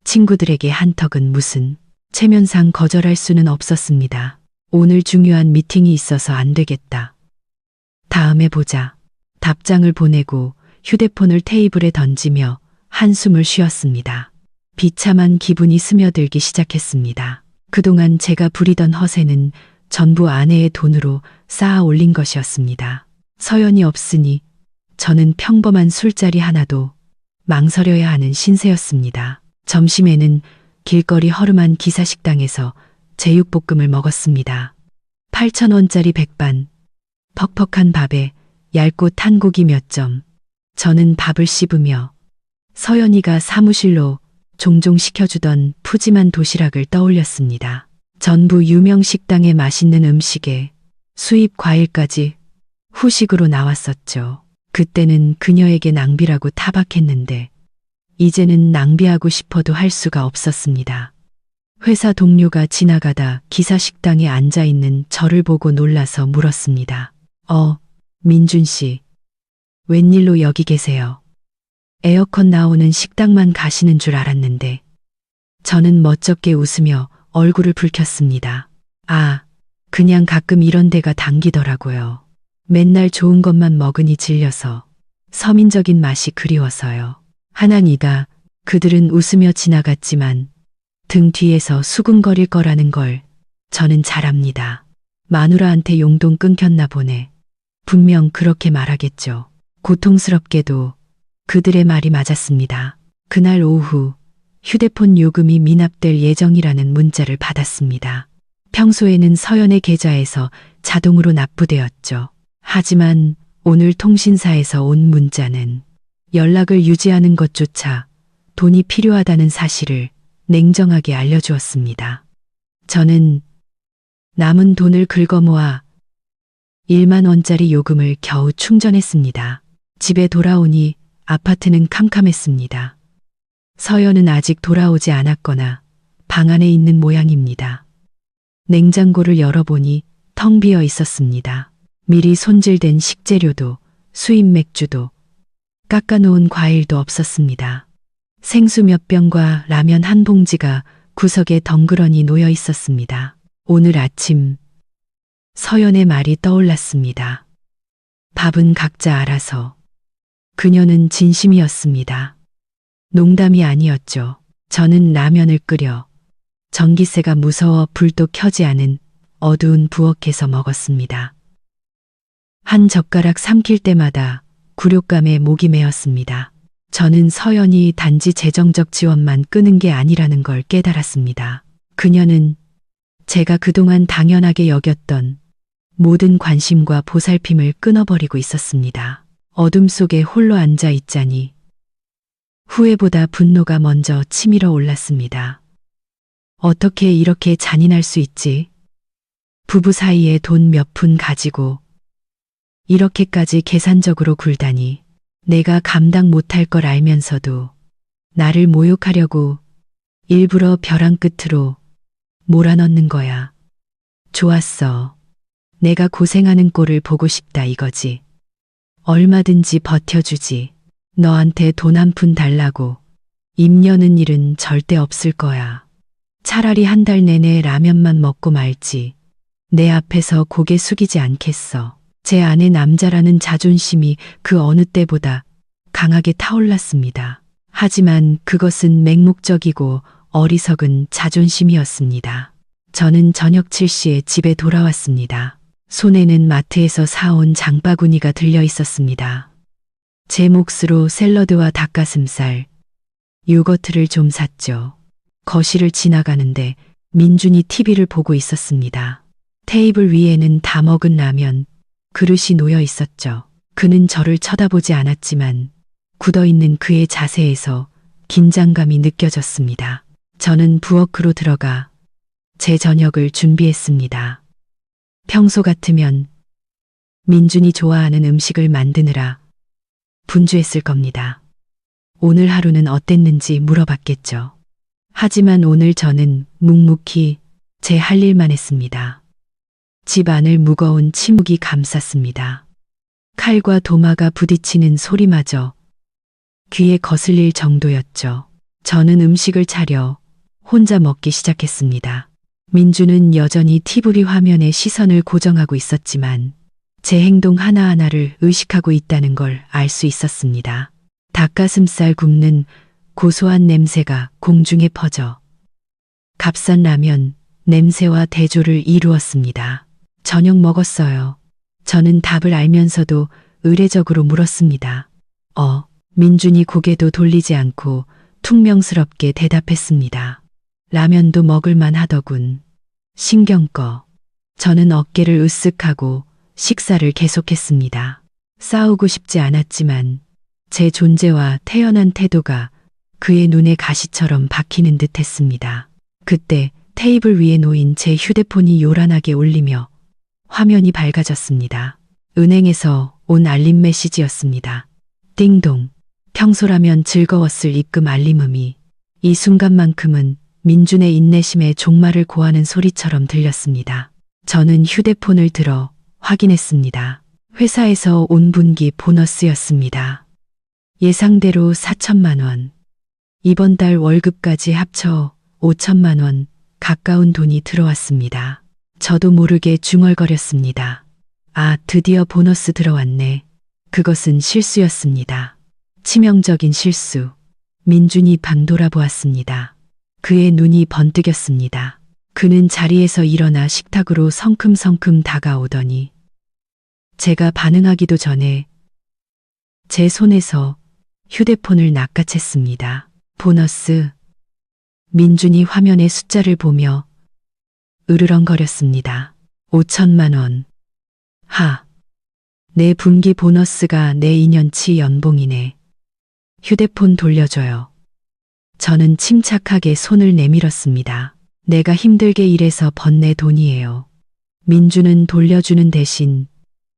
친구들에게 한턱은 무슨. 체면상 거절할 수는 없었습니다. 오늘 중요한 미팅이 있어서 안 되겠다. 다음에 보자. 답장을 보내고 휴대폰을 테이블에 던지며 한숨을 쉬었습니다. 비참한 기분이 스며들기 시작했습니다. 그동안 제가 부리던 허세는 전부 아내의 돈으로 쌓아 올린 것이었습니다. 서연이 없으니 저는 평범한 술자리 하나도 망설여야 하는 신세였습니다. 점심에는 길거리 허름한 기사식당에서 제육볶음을 먹었습니다. 8,000원짜리 백반, 퍽퍽한 밥에 얇고 탄 고기 몇 점. 저는 밥을 씹으며 서연이가 사무실로 종종 시켜주던 푸짐한 도시락을 떠올렸습니다. 전부 유명 식당의 맛있는 음식에 수입 과일까지 후식으로 나왔었죠. 그때는 그녀에게 낭비라고 타박했는데 이제는 낭비하고 싶어도 할 수가 없었습니다. 회사 동료가 지나가다 기사식당에 앉아있는 저를 보고 놀라서 물었습니다. 민준 씨, 웬일로 여기 계세요? 에어컨 나오는 식당만 가시는 줄 알았는데. 저는 멋쩍게 웃으며 얼굴을 붉혔습니다. 그냥 가끔 이런 데가 당기더라고요. 맨날 좋은 것만 먹으니 질려서, 서민적인 맛이 그리워서요. 하나니다 그들은 웃으며 지나갔지만 등 뒤에서 수군거릴 거라는 걸 저는 잘 압니다. 마누라한테 용돈 끊겼나 보네. 분명 그렇게 말하겠죠. 고통스럽게도 그들의 말이 맞았습니다. 그날 오후 휴대폰 요금이 미납될 예정이라는 문자를 받았습니다. 평소에는 서연의 계좌에서 자동으로 납부되었죠. 하지만 오늘 통신사에서 온 문자는 연락을 유지하는 것조차 돈이 필요하다는 사실을 냉정하게 알려주었습니다. 저는 남은 돈을 긁어모아 1만 원짜리 요금을 겨우 충전했습니다. 집에 돌아오니 아파트는 캄캄했습니다. 서연은 아직 돌아오지 않았거나 방 안에 있는 모양입니다. 냉장고를 열어보니 텅 비어 있었습니다. 미리 손질된 식재료도 수입 맥주도 깎아놓은 과일도 없었습니다. 생수 몇 병과 라면 한 봉지가 구석에 덩그러니 놓여 있었습니다. 오늘 아침 서연의 말이 떠올랐습니다. 밥은 각자 알아서. 그녀는 진심이었습니다. 농담이 아니었죠. 저는 라면을 끓여 전기세가 무서워 불도 켜지 않은 어두운 부엌에서 먹었습니다. 한 젓가락 삼킬 때마다 굴욕감에 목이 메었습니다. 저는 서연이 단지 재정적 지원만 끄는 게 아니라는 걸 깨달았습니다. 그녀는 제가 그동안 당연하게 여겼던 모든 관심과 보살핌을 끊어버리고 있었습니다. 어둠 속에 홀로 앉아 있자니 후회보다 분노가 먼저 치밀어 올랐습니다. 어떻게 이렇게 잔인할 수 있지? 부부 사이에 돈 몇 푼 가지고 이렇게까지 계산적으로 굴다니. 내가 감당 못할 걸 알면서도 나를 모욕하려고 일부러 벼랑 끝으로 몰아넣는 거야. 좋았어. 내가 고생하는 꼴을 보고 싶다 이거지. 얼마든지 버텨주지. 너한테 돈 한 푼 달라고 입 여는 일은 절대 없을 거야. 차라리 한 달 내내 라면만 먹고 말지. 내 앞에서 고개 숙이지 않겠어. 제 안에 남자라는 자존심이 그 어느 때보다 강하게 타올랐습니다. 하지만 그것은 맹목적이고 어리석은 자존심이었습니다. 저는 저녁 7시에 집에 돌아왔습니다. 손에는 마트에서 사온 장바구니가 들려 있었습니다. 제 몫으로 샐러드와 닭가슴살, 요거트를 좀 샀죠. 거실을 지나가는데 민준이 TV를 보고 있었습니다. 테이블 위에는 다 먹은 라면, 그릇이 놓여 있었죠. 그는 저를 쳐다보지 않았지만 굳어있는 그의 자세에서 긴장감이 느껴졌습니다. 저는 부엌으로 들어가 제 저녁을 준비했습니다. 평소 같으면 민준이 좋아하는 음식을 만드느라 분주했을 겁니다. 오늘 하루는 어땠는지 물어봤겠죠. 하지만 오늘 저는 묵묵히 제 할 일만 했습니다. 집 안을 무거운 침묵이 감쌌습니다. 칼과 도마가 부딪히는 소리마저 귀에 거슬릴 정도였죠. 저는 음식을 차려 혼자 먹기 시작했습니다. 민주는 여전히 티브이 화면에 시선을 고정하고 있었지만 제 행동 하나하나를 의식하고 있다는 걸 알 수 있었습니다. 닭가슴살 굽는 고소한 냄새가 공중에 퍼져 값싼 라면 냄새와 대조를 이루었습니다. 저녁 먹었어요. 저는 답을 알면서도 의례적으로 물었습니다. 민준이 고개도 돌리지 않고 퉁명스럽게 대답했습니다. 라면도 먹을만 하더군. 신경 꺼. 저는 어깨를 으쓱하고 식사를 계속했습니다. 싸우고 싶지 않았지만 제 존재와 태연한 태도가 그의 눈에 가시처럼 박히는 듯 했습니다. 그때 테이블 위에 놓인 제 휴대폰이 요란하게 울리며 화면이 밝아졌습니다. 은행에서 온 알림 메시지였습니다. 띵동. 평소라면 즐거웠을 입금 알림음이 이 순간만큼은 민준의 인내심에 종말을 고하는 소리처럼 들렸습니다. 저는 휴대폰을 들어 확인했습니다. 회사에서 온 분기 보너스였습니다. 예상대로 4천만 원. 이번 달 월급까지 합쳐 5천만 원 가까운 돈이 들어왔습니다. 저도 모르게 중얼거렸습니다. 드디어 보너스 들어왔네. 그것은 실수였습니다. 치명적인 실수. 민준이 방 돌아보았습니다. 그의 눈이 번뜩였습니다. 그는 자리에서 일어나 식탁으로 성큼성큼 다가오더니 제가 반응하기도 전에 제 손에서 휴대폰을 낚아챘습니다. 보너스. 민준이 화면의 숫자를 보며 으르렁거렸습니다. 5천만 원. 내 분기 보너스가 내 2년치 연봉이네. 휴대폰 돌려줘요. 저는 침착하게 손을 내밀었습니다. 내가 힘들게 일해서 번 내 돈이에요. 민주는 돌려주는 대신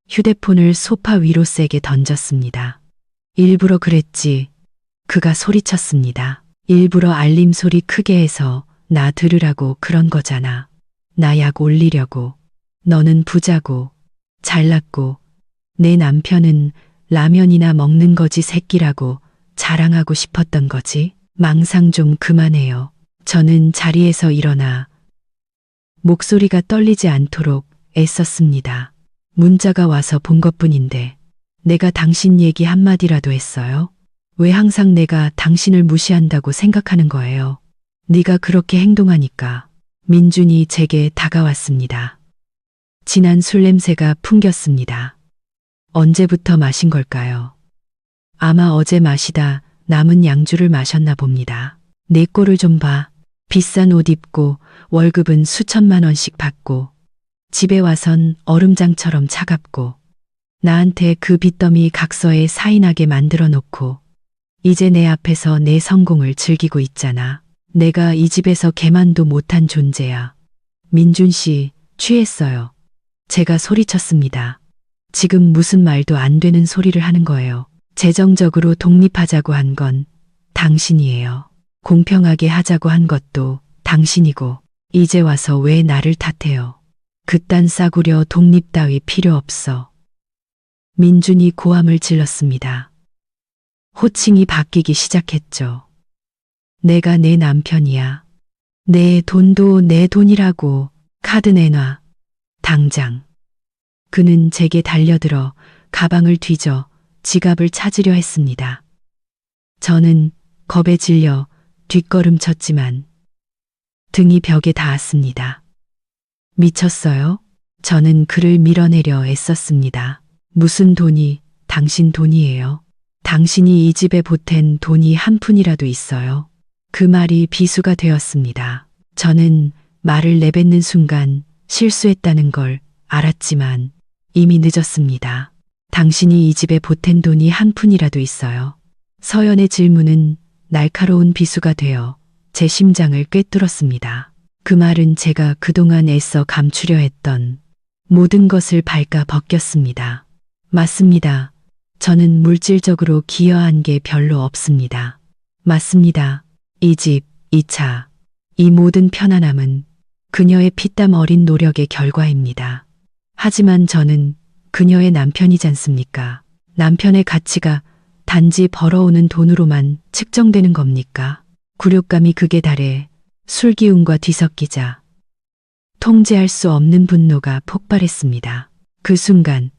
휴대폰을 소파 위로 세게 던졌습니다. 일부러 그랬지. 그가 소리쳤습니다. 일부러 알림 소리 크게 해서 나 들으라고 그런 거잖아. 나 약 올리려고. 너는 부자고 잘났고 내 남편은 라면이나 먹는 거지 새끼라고 자랑하고 싶었던 거지. 망상 좀 그만해요. 저는 자리에서 일어나 목소리가 떨리지 않도록 애썼습니다. 문자가 와서 본 것뿐인데 내가 당신 얘기 한마디라도 했어요? 왜 항상 내가 당신을 무시한다고 생각하는 거예요? 네가 그렇게 행동하니까. 민준이 제게 다가왔습니다. 진한 술 냄새가 풍겼습니다. 언제부터 마신 걸까요? 아마 어제 마시다 남은 양주를 마셨나 봅니다. 내 꼴을 좀 봐. 비싼 옷 입고 월급은 수천만 원씩 받고 집에 와선 얼음장처럼 차갑고 나한테 그 빚더미 각서에 사인하게 만들어 놓고 이제 내 앞에서 내 성공을 즐기고 있잖아. 내가 이 집에서 개만도 못한 존재야. 민준 씨, 취했어요. 제가 소리쳤습니다. 지금 무슨 말도 안 되는 소리를 하는 거예요. 재정적으로 독립하자고 한 건 당신이에요. 공평하게 하자고 한 것도 당신이고 이제 와서 왜 나를 탓해요. 그딴 싸구려 독립 따위 필요 없어. 민준이 고함을 질렀습니다. 호칭이 바뀌기 시작했죠. 내가 내 남편이야. 내 돈도 내 돈이라고. 카드 내놔. 당장. 그는 제게 달려들어 가방을 뒤져 지갑을 찾으려 했습니다. 저는 겁에 질려 뒷걸음쳤지만 등이 벽에 닿았습니다. 미쳤어요? 저는 그를 밀어내려 애썼습니다. 무슨 돈이 당신 돈이에요? 당신이 이 집에 보탠 돈이 한 푼이라도 있어요? 그 말이 비수가 되었습니다. 저는 말을 내뱉는 순간 실수했다는 걸 알았지만 이미 늦었습니다. 당신이 이 집에 보탠 돈이 한 푼이라도 있어요? 서연의 질문은 날카로운 비수가 되어 제 심장을 꿰뚫었습니다. 그 말은 제가 그동안 애써 감추려 했던 모든 것을 발가 벗겼습니다. 맞습니다. 저는 물질적으로 기여한 게 별로 없습니다. 맞습니다. 이 집, 이 차, 이 모든 편안함은 그녀의 피땀 어린 노력의 결과입니다. 하지만 저는 그녀의 남편이지 않습니까? 남편의 가치가 단지 벌어오는 돈으로만 측정되는 겁니까? 굴욕감이 극에 달해 술기운과 뒤섞이자 통제할 수 없는 분노가 폭발했습니다. 그 순간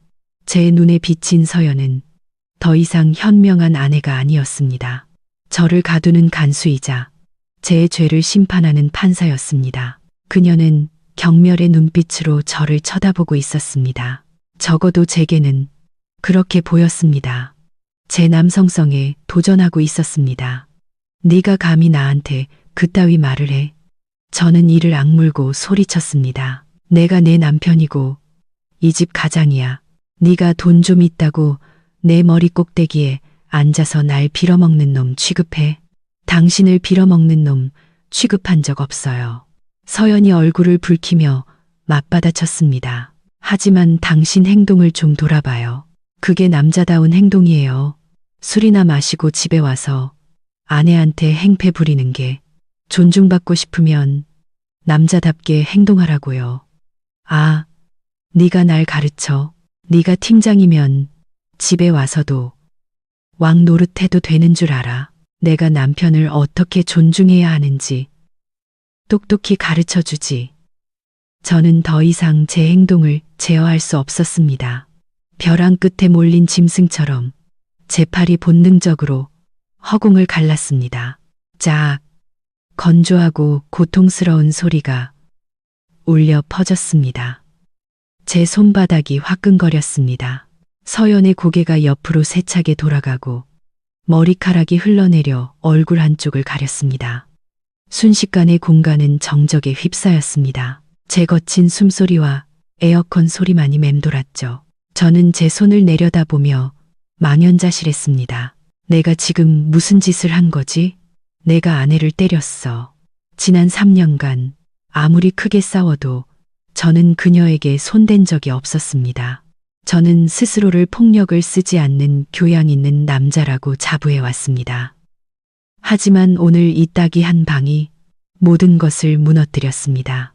제 눈에 비친 서연은 더 이상 현명한 아내가 아니었습니다. 저를 가두는 간수이자 제 죄를 심판하는 판사였습니다. 그녀는 경멸의 눈빛으로 저를 쳐다보고 있었습니다. 적어도 제게는 그렇게 보였습니다. 제 남성성에 도전하고 있었습니다. 네가 감히 나한테 그따위 말을 해. 저는 이를 악물고 소리쳤습니다. 내가 내 남편이고 이 집 가장이야. 네가 돈 좀 있다고 내 머리 꼭대기에 앉아서 날 빌어먹는 놈 취급해. 당신을 빌어먹는 놈 취급한 적 없어요. 서연이 얼굴을 붉히며 맞받아쳤습니다. 하지만 당신 행동을 좀 돌아봐요. 그게 남자다운 행동이에요. 술이나 마시고 집에 와서 아내한테 행패 부리는 게 존중받고 싶으면 남자답게 행동하라고요. 아, 네가 날 가르쳐. 네가 팀장이면 집에 와서도 왕 노릇해도 되는 줄 알아. 내가 남편을 어떻게 존중해야 하는지 똑똑히 가르쳐 주지. 저는 더 이상 제 행동을 제어할 수 없었습니다. 벼랑 끝에 몰린 짐승처럼 제 팔이 본능적으로 허공을 갈랐습니다. 짝, 건조하고 고통스러운 소리가 울려 퍼졌습니다. 제 손바닥이 화끈거렸습니다. 서연의 고개가 옆으로 세차게 돌아가고 머리카락이 흘러내려 얼굴 한쪽을 가렸습니다. 순식간에 공간은 정적에 휩싸였습니다. 제 거친 숨소리와 에어컨 소리만이 맴돌았죠. 저는 제 손을 내려다보며 망연자실했습니다. 내가 지금 무슨 짓을 한 거지? 내가 아내를 때렸어. 지난 3년간 아무리 크게 싸워도 저는 그녀에게 손댄 적이 없었습니다. 저는 스스로를 폭력을 쓰지 않는 교양 있는 남자라고 자부해 왔습니다. 하지만 오늘 이 딱이 한 방이 모든 것을 무너뜨렸습니다.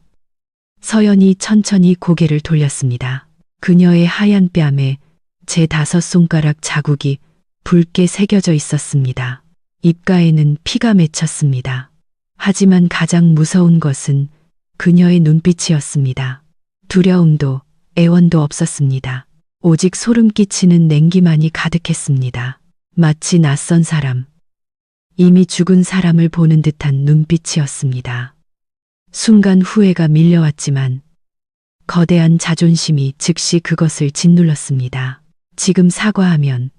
서연이 천천히 고개를 돌렸습니다. 그녀의 하얀 뺨에 제 5손가락 자국이 붉게 새겨져 있었습니다. 입가에는 피가 맺혔습니다. 하지만 가장 무서운 것은 그녀의 눈빛이었습니다. 두려움도 애원도 없었습니다. 오직 소름 끼치는 냉기만이 가득했습니다. 마치 낯선 사람, 이미 죽은 사람을 보는 듯한 눈빛이었습니다. 순간 후회가 밀려왔지만 거대한 자존심이 즉시 그것을 짓눌렀습니다. 지금 사과하면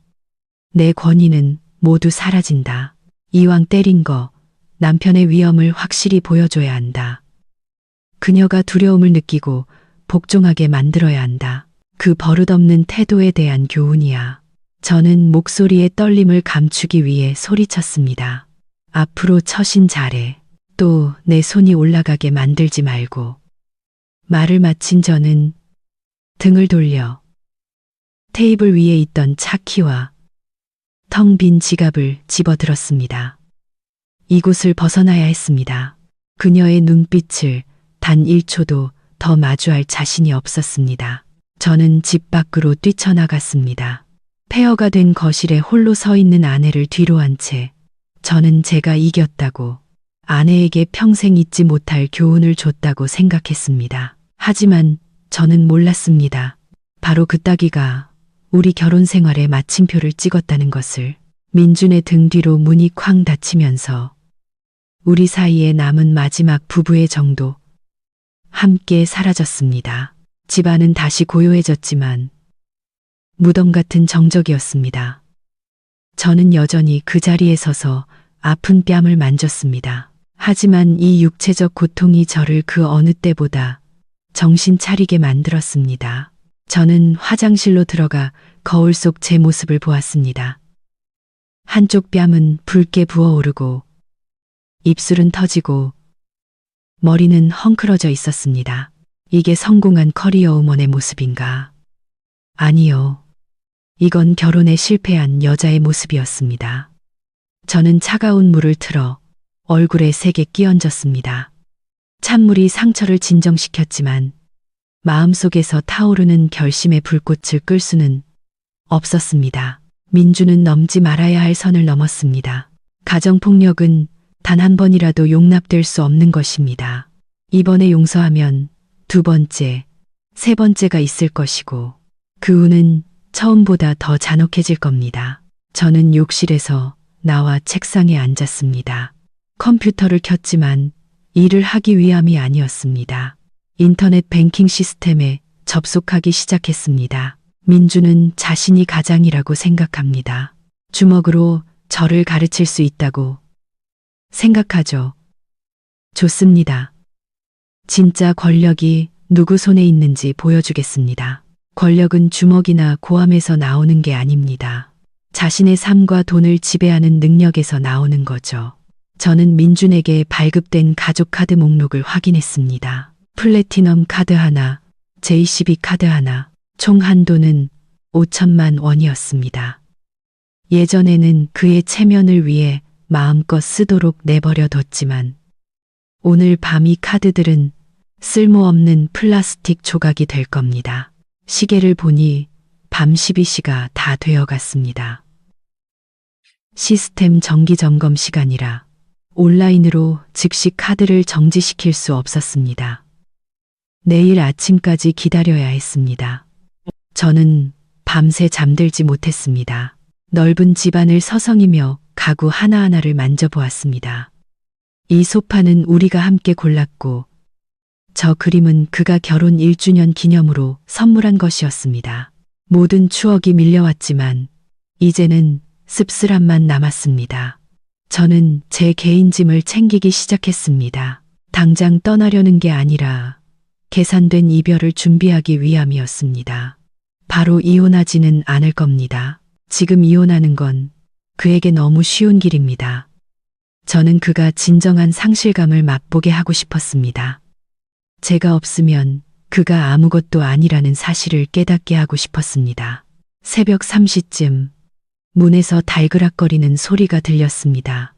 내 권위는 모두 사라진다. 이왕 때린 거 남편의 위험을 확실히 보여줘야 한다. 그녀가 두려움을 느끼고 복종하게 만들어야 한다. 그 버릇없는 태도에 대한 교훈이야. 저는 목소리의 떨림을 감추기 위해 소리쳤습니다. 앞으로 처신 잘해. 또 내 손이 올라가게 만들지 말고. 말을 마친 저는 등을 돌려 테이블 위에 있던 차키와 텅 빈 지갑을 집어들었습니다. 이곳을 벗어나야 했습니다. 그녀의 눈빛을 단 1초도 더 마주할 자신이 없었습니다. 저는 집 밖으로 뛰쳐나갔습니다. 폐허가 된 거실에 홀로 서 있는 아내를 뒤로 한 채 저는 제가 이겼다고, 아내에게 평생 잊지 못할 교훈을 줬다고 생각했습니다. 하지만 저는 몰랐습니다. 바로 그 따귀가 우리 결혼 생활에 마침표를 찍었다는 것을. 민준의 등 뒤로 문이 쾅 닫히면서 우리 사이에 남은 마지막 부부의 정도 함께 사라졌습니다. 집안은 다시 고요해졌지만 무덤 같은 정적이었습니다. 저는 여전히 그 자리에 서서 아픈 뺨을 만졌습니다. 하지만 이 육체적 고통이 저를 그 어느 때보다 정신 차리게 만들었습니다. 저는 화장실로 들어가 거울 속 제 모습을 보았습니다. 한쪽 뺨은 붉게 부어오르고 입술은 터지고 머리는 헝클어져 있었습니다. 이게 성공한 커리어 우먼의 모습인가? 아니요. 이건 결혼에 실패한 여자의 모습이었습니다. 저는 차가운 물을 틀어 얼굴에 세게 끼얹었습니다. 찬물이 상처를 진정시켰지만 마음속에서 타오르는 결심의 불꽃을 끌 수는 없었습니다. 민주는 넘지 말아야 할 선을 넘었습니다. 가정폭력은 단 한 번이라도 용납될 수 없는 것입니다. 이번에 용서하면 두 번째, 세 번째가 있을 것이고 그 후는 처음보다 더 잔혹해질 겁니다. 저는 욕실에서 나와 책상에 앉았습니다. 컴퓨터를 켰지만 일을 하기 위함이 아니었습니다. 인터넷 뱅킹 시스템에 접속하기 시작했습니다. 민주는 자신이 가장이라고 생각합니다. 주먹으로 저를 가르칠 수 있다고 생각하죠. 좋습니다. 진짜 권력이 누구 손에 있는지 보여주겠습니다. 권력은 주먹이나 고함에서 나오는 게 아닙니다. 자신의 삶과 돈을 지배하는 능력에서 나오는 거죠. 저는 민준에게 발급된 가족 카드 목록을 확인했습니다. 플래티넘 카드 하나, JCB 카드 하나, 총 한도는 5천만 원이었습니다. 예전에는 그의 체면을 위해 마음껏 쓰도록 내버려 뒀지만 오늘 밤 이 카드들은 쓸모없는 플라스틱 조각이 될 겁니다. 시계를 보니 밤 12시가 다 되어갔습니다. 시스템 정기 점검 시간이라 온라인으로 즉시 카드를 정지시킬 수 없었습니다. 내일 아침까지 기다려야 했습니다. 저는 밤새 잠들지 못했습니다. 넓은 집안을 서성이며 가구 하나하나를 만져보았습니다. 이 소파는 우리가 함께 골랐고 저 그림은 그가 결혼 1주년 기념으로 선물한 것이었습니다. 모든 추억이 밀려왔지만 이제는 씁쓸함만 남았습니다. 저는 제 개인 짐을 챙기기 시작했습니다. 당장 떠나려는 게 아니라 계산된 이별을 준비하기 위함이었습니다. 바로 이혼하지는 않을 겁니다. 지금 이혼하는 건 그에게 너무 쉬운 길입니다. 저는 그가 진정한 상실감을 맛보게 하고 싶었습니다. 제가 없으면 그가 아무것도 아니라는 사실을 깨닫게 하고 싶었습니다. 새벽 3시쯤 문에서 달그락거리는 소리가 들렸습니다.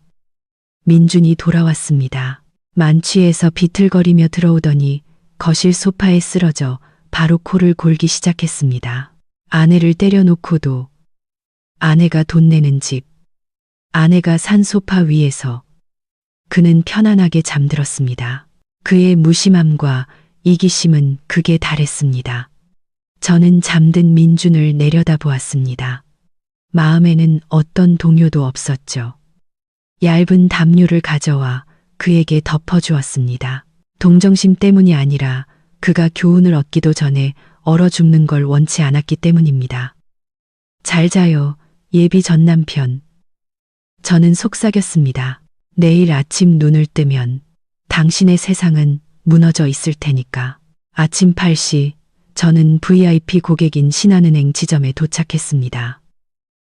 민준이 돌아왔습니다. 만취해서 비틀거리며 들어오더니 거실 소파에 쓰러져 바로 코를 골기 시작했습니다. 아내를 때려놓고도 아내가 돈 내는 집, 아내가 산 소파 위에서 그는 편안하게 잠들었습니다. 그의 무심함과 이기심은 극에 달했습니다. 저는 잠든 민준을 내려다보았습니다. 마음에는 어떤 동요도 없었죠. 얇은 담요를 가져와 그에게 덮어주었습니다. 동정심 때문이 아니라 그가 교훈을 얻기도 전에 얼어 죽는 걸 원치 않았기 때문입니다. 잘 자요, 예비 전남편. 저는 속삭였습니다. 내일 아침 눈을 뜨면 당신의 세상은 무너져 있을 테니까. 아침 8시 저는 VIP 고객인 신한은행 지점에 도착했습니다.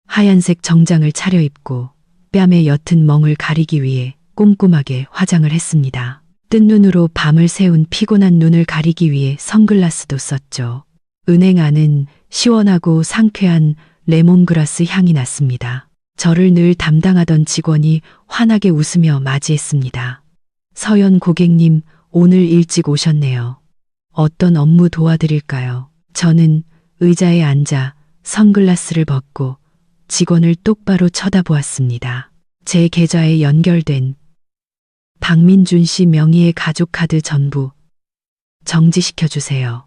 하얀색 정장을 차려입고 뺨에 옅은 멍을 가리기 위해 꼼꼼하게 화장을 했습니다. 뜬 눈으로 밤을 새운 피곤한 눈을 가리기 위해 선글라스도 썼죠. 은행 안은 시원하고 상쾌한 레몬그라스 향이 났습니다. 저를 늘 담당하던 직원이 환하게 웃으며 맞이했습니다. 서연 고객님, 오늘 일찍 오셨네요. 어떤 업무 도와드릴까요? 저는 의자에 앉아 선글라스를 벗고 직원을 똑바로 쳐다보았습니다. 제 계좌에 연결된 박민준 씨 명의의 가족카드 전부 정지시켜 주세요.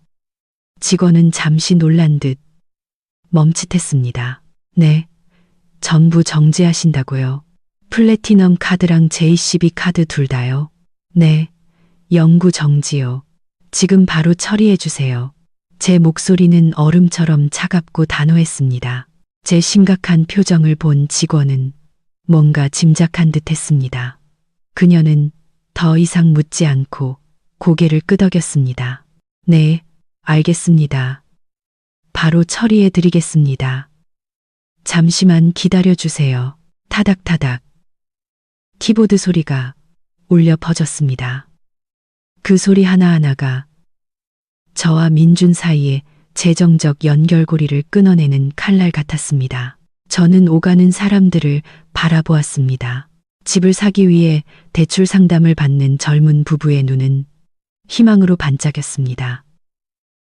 직원은 잠시 놀란 듯 멈칫했습니다. 네, 전부 정지하신다고요? 플래티넘 카드랑 JCB 카드 둘 다요? 네, 영구 정지요. 지금 바로 처리해 주세요. 제 목소리는 얼음처럼 차갑고 단호했습니다. 제 심각한 표정을 본 직원은 뭔가 짐작한 듯 했습니다. 그녀는 더 이상 묻지 않고 고개를 끄덕였습니다. 네, 알겠습니다. 바로 처리해 드리겠습니다. 잠시만 기다려 주세요. 타닥타닥. 키보드 소리가 울려 퍼졌습니다. 그 소리 하나하나가 저와 민준 사이에 재정적 연결고리를 끊어내는 칼날 같았습니다. 저는 오가는 사람들을 바라보았습니다. 집을 사기 위해 대출 상담을 받는 젊은 부부의 눈은 희망으로 반짝였습니다.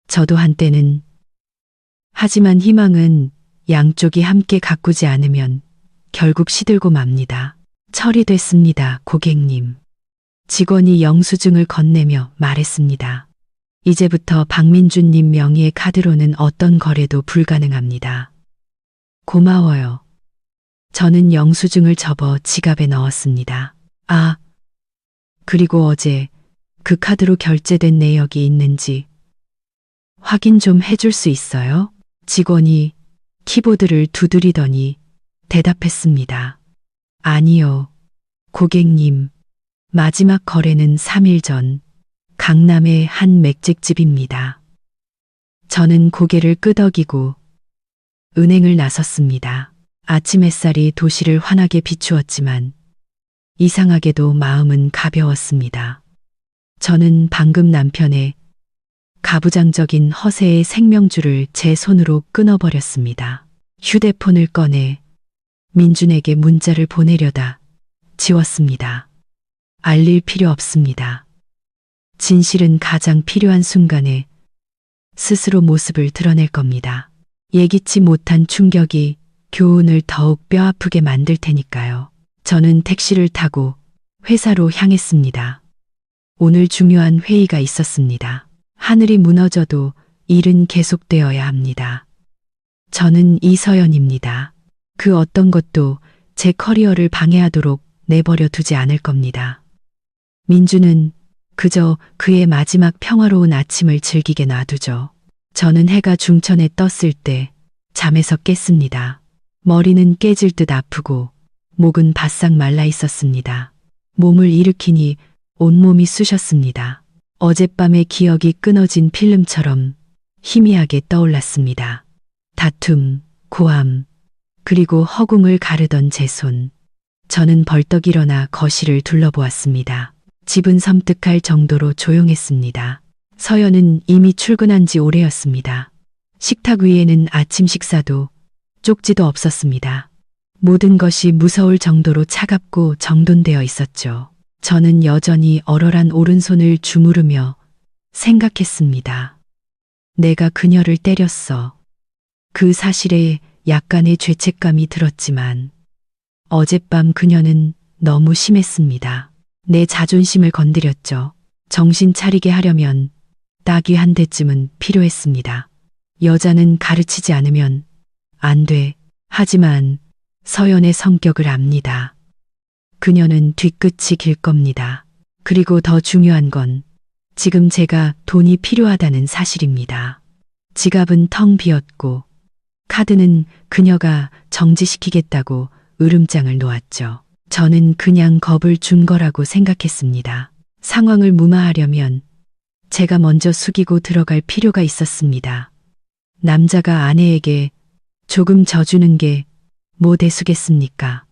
저도 한때는. 하지만 희망은 양쪽이 함께 가꾸지 않으면 결국 시들고 맙니다. 처리됐습니다, 고객님. 직원이 영수증을 건네며 말했습니다. 이제부터 박민주님 명의의 카드로는 어떤 거래도 불가능합니다. 고마워요. 저는 영수증을 접어 지갑에 넣었습니다. 아, 그리고 어제 그 카드로 결제된 내역이 있는지 확인 좀 해줄 수 있어요? 직원이 키보드를 두드리더니 대답했습니다. 아니요, 고객님. 마지막 거래는 3일 전 강남의 한 맥집집입니다. 저는 고개를 끄덕이고 은행을 나섰습니다. 아침 햇살이 도시를 환하게 비추었지만 이상하게도 마음은 가벼웠습니다. 저는 방금 남편의 가부장적인 허세의 생명줄을 제 손으로 끊어버렸습니다. 휴대폰을 꺼내 민준에게 문자를 보내려다 지웠습니다. 알릴 필요 없습니다. 진실은 가장 필요한 순간에 스스로 모습을 드러낼 겁니다. 예기치 못한 충격이 교훈을 더욱 뼈아프게 만들 테니까요. 저는 택시를 타고 회사로 향했습니다. 오늘 중요한 회의가 있었습니다. 하늘이 무너져도 일은 계속되어야 합니다. 저는 이서연입니다. 그 어떤 것도 제 커리어를 방해하도록 내버려 두지 않을 겁니다. 민주는 그저 그의 마지막 평화로운 아침을 즐기게 놔두죠. 저는 해가 중천에 떴을 때 잠에서 깼습니다. 머리는 깨질 듯 아프고 목은 바싹 말라 있었습니다. 몸을 일으키니 온몸이 쑤셨습니다. 어젯밤의 기억이 끊어진 필름처럼 희미하게 떠올랐습니다. 다툼, 고함, 그리고 허공을 가르던 제 손. 저는 벌떡 일어나 거실을 둘러보았습니다. 집은 섬뜩할 정도로 조용했습니다. 서연은 이미 출근한 지 오래였습니다. 식탁 위에는 아침 식사도 쪽지도 없었습니다. 모든 것이 무서울 정도로 차갑고 정돈되어 있었죠. 저는 여전히 얼얼한 오른손을 주무르며 생각했습니다. 내가 그녀를 때렸어. 그 사실에 약간의 죄책감이 들었지만 어젯밤 그녀는 너무 심했습니다. 내 자존심을 건드렸죠. 정신 차리게 하려면 딱이 한 대쯤은 필요했습니다. 여자는 가르치지 않으면 안 돼. 하지만 서연의 성격을 압니다. 그녀는 뒤끝이 길 겁니다. 그리고 더 중요한 건 지금 제가 돈이 필요하다는 사실입니다. 지갑은 텅 비었고 카드는 그녀가 정지시키겠다고 으름장을 놓았죠. 저는 그냥 겁을 준 거라고 생각했습니다. 상황을 무마하려면 제가 먼저 숙이고 들어갈 필요가 있었습니다. 남자가 아내에게 조금 져주는 게 뭐 대수겠습니까?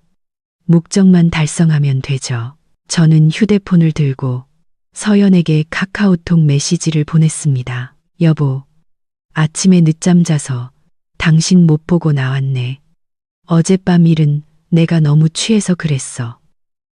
목적만 달성하면 되죠. 저는 휴대폰을 들고 서연에게 카카오톡 메시지를 보냈습니다. 여보, 아침에 늦잠 자서 당신 못 보고 나왔네. 어젯밤 일은 내가 너무 취해서 그랬어.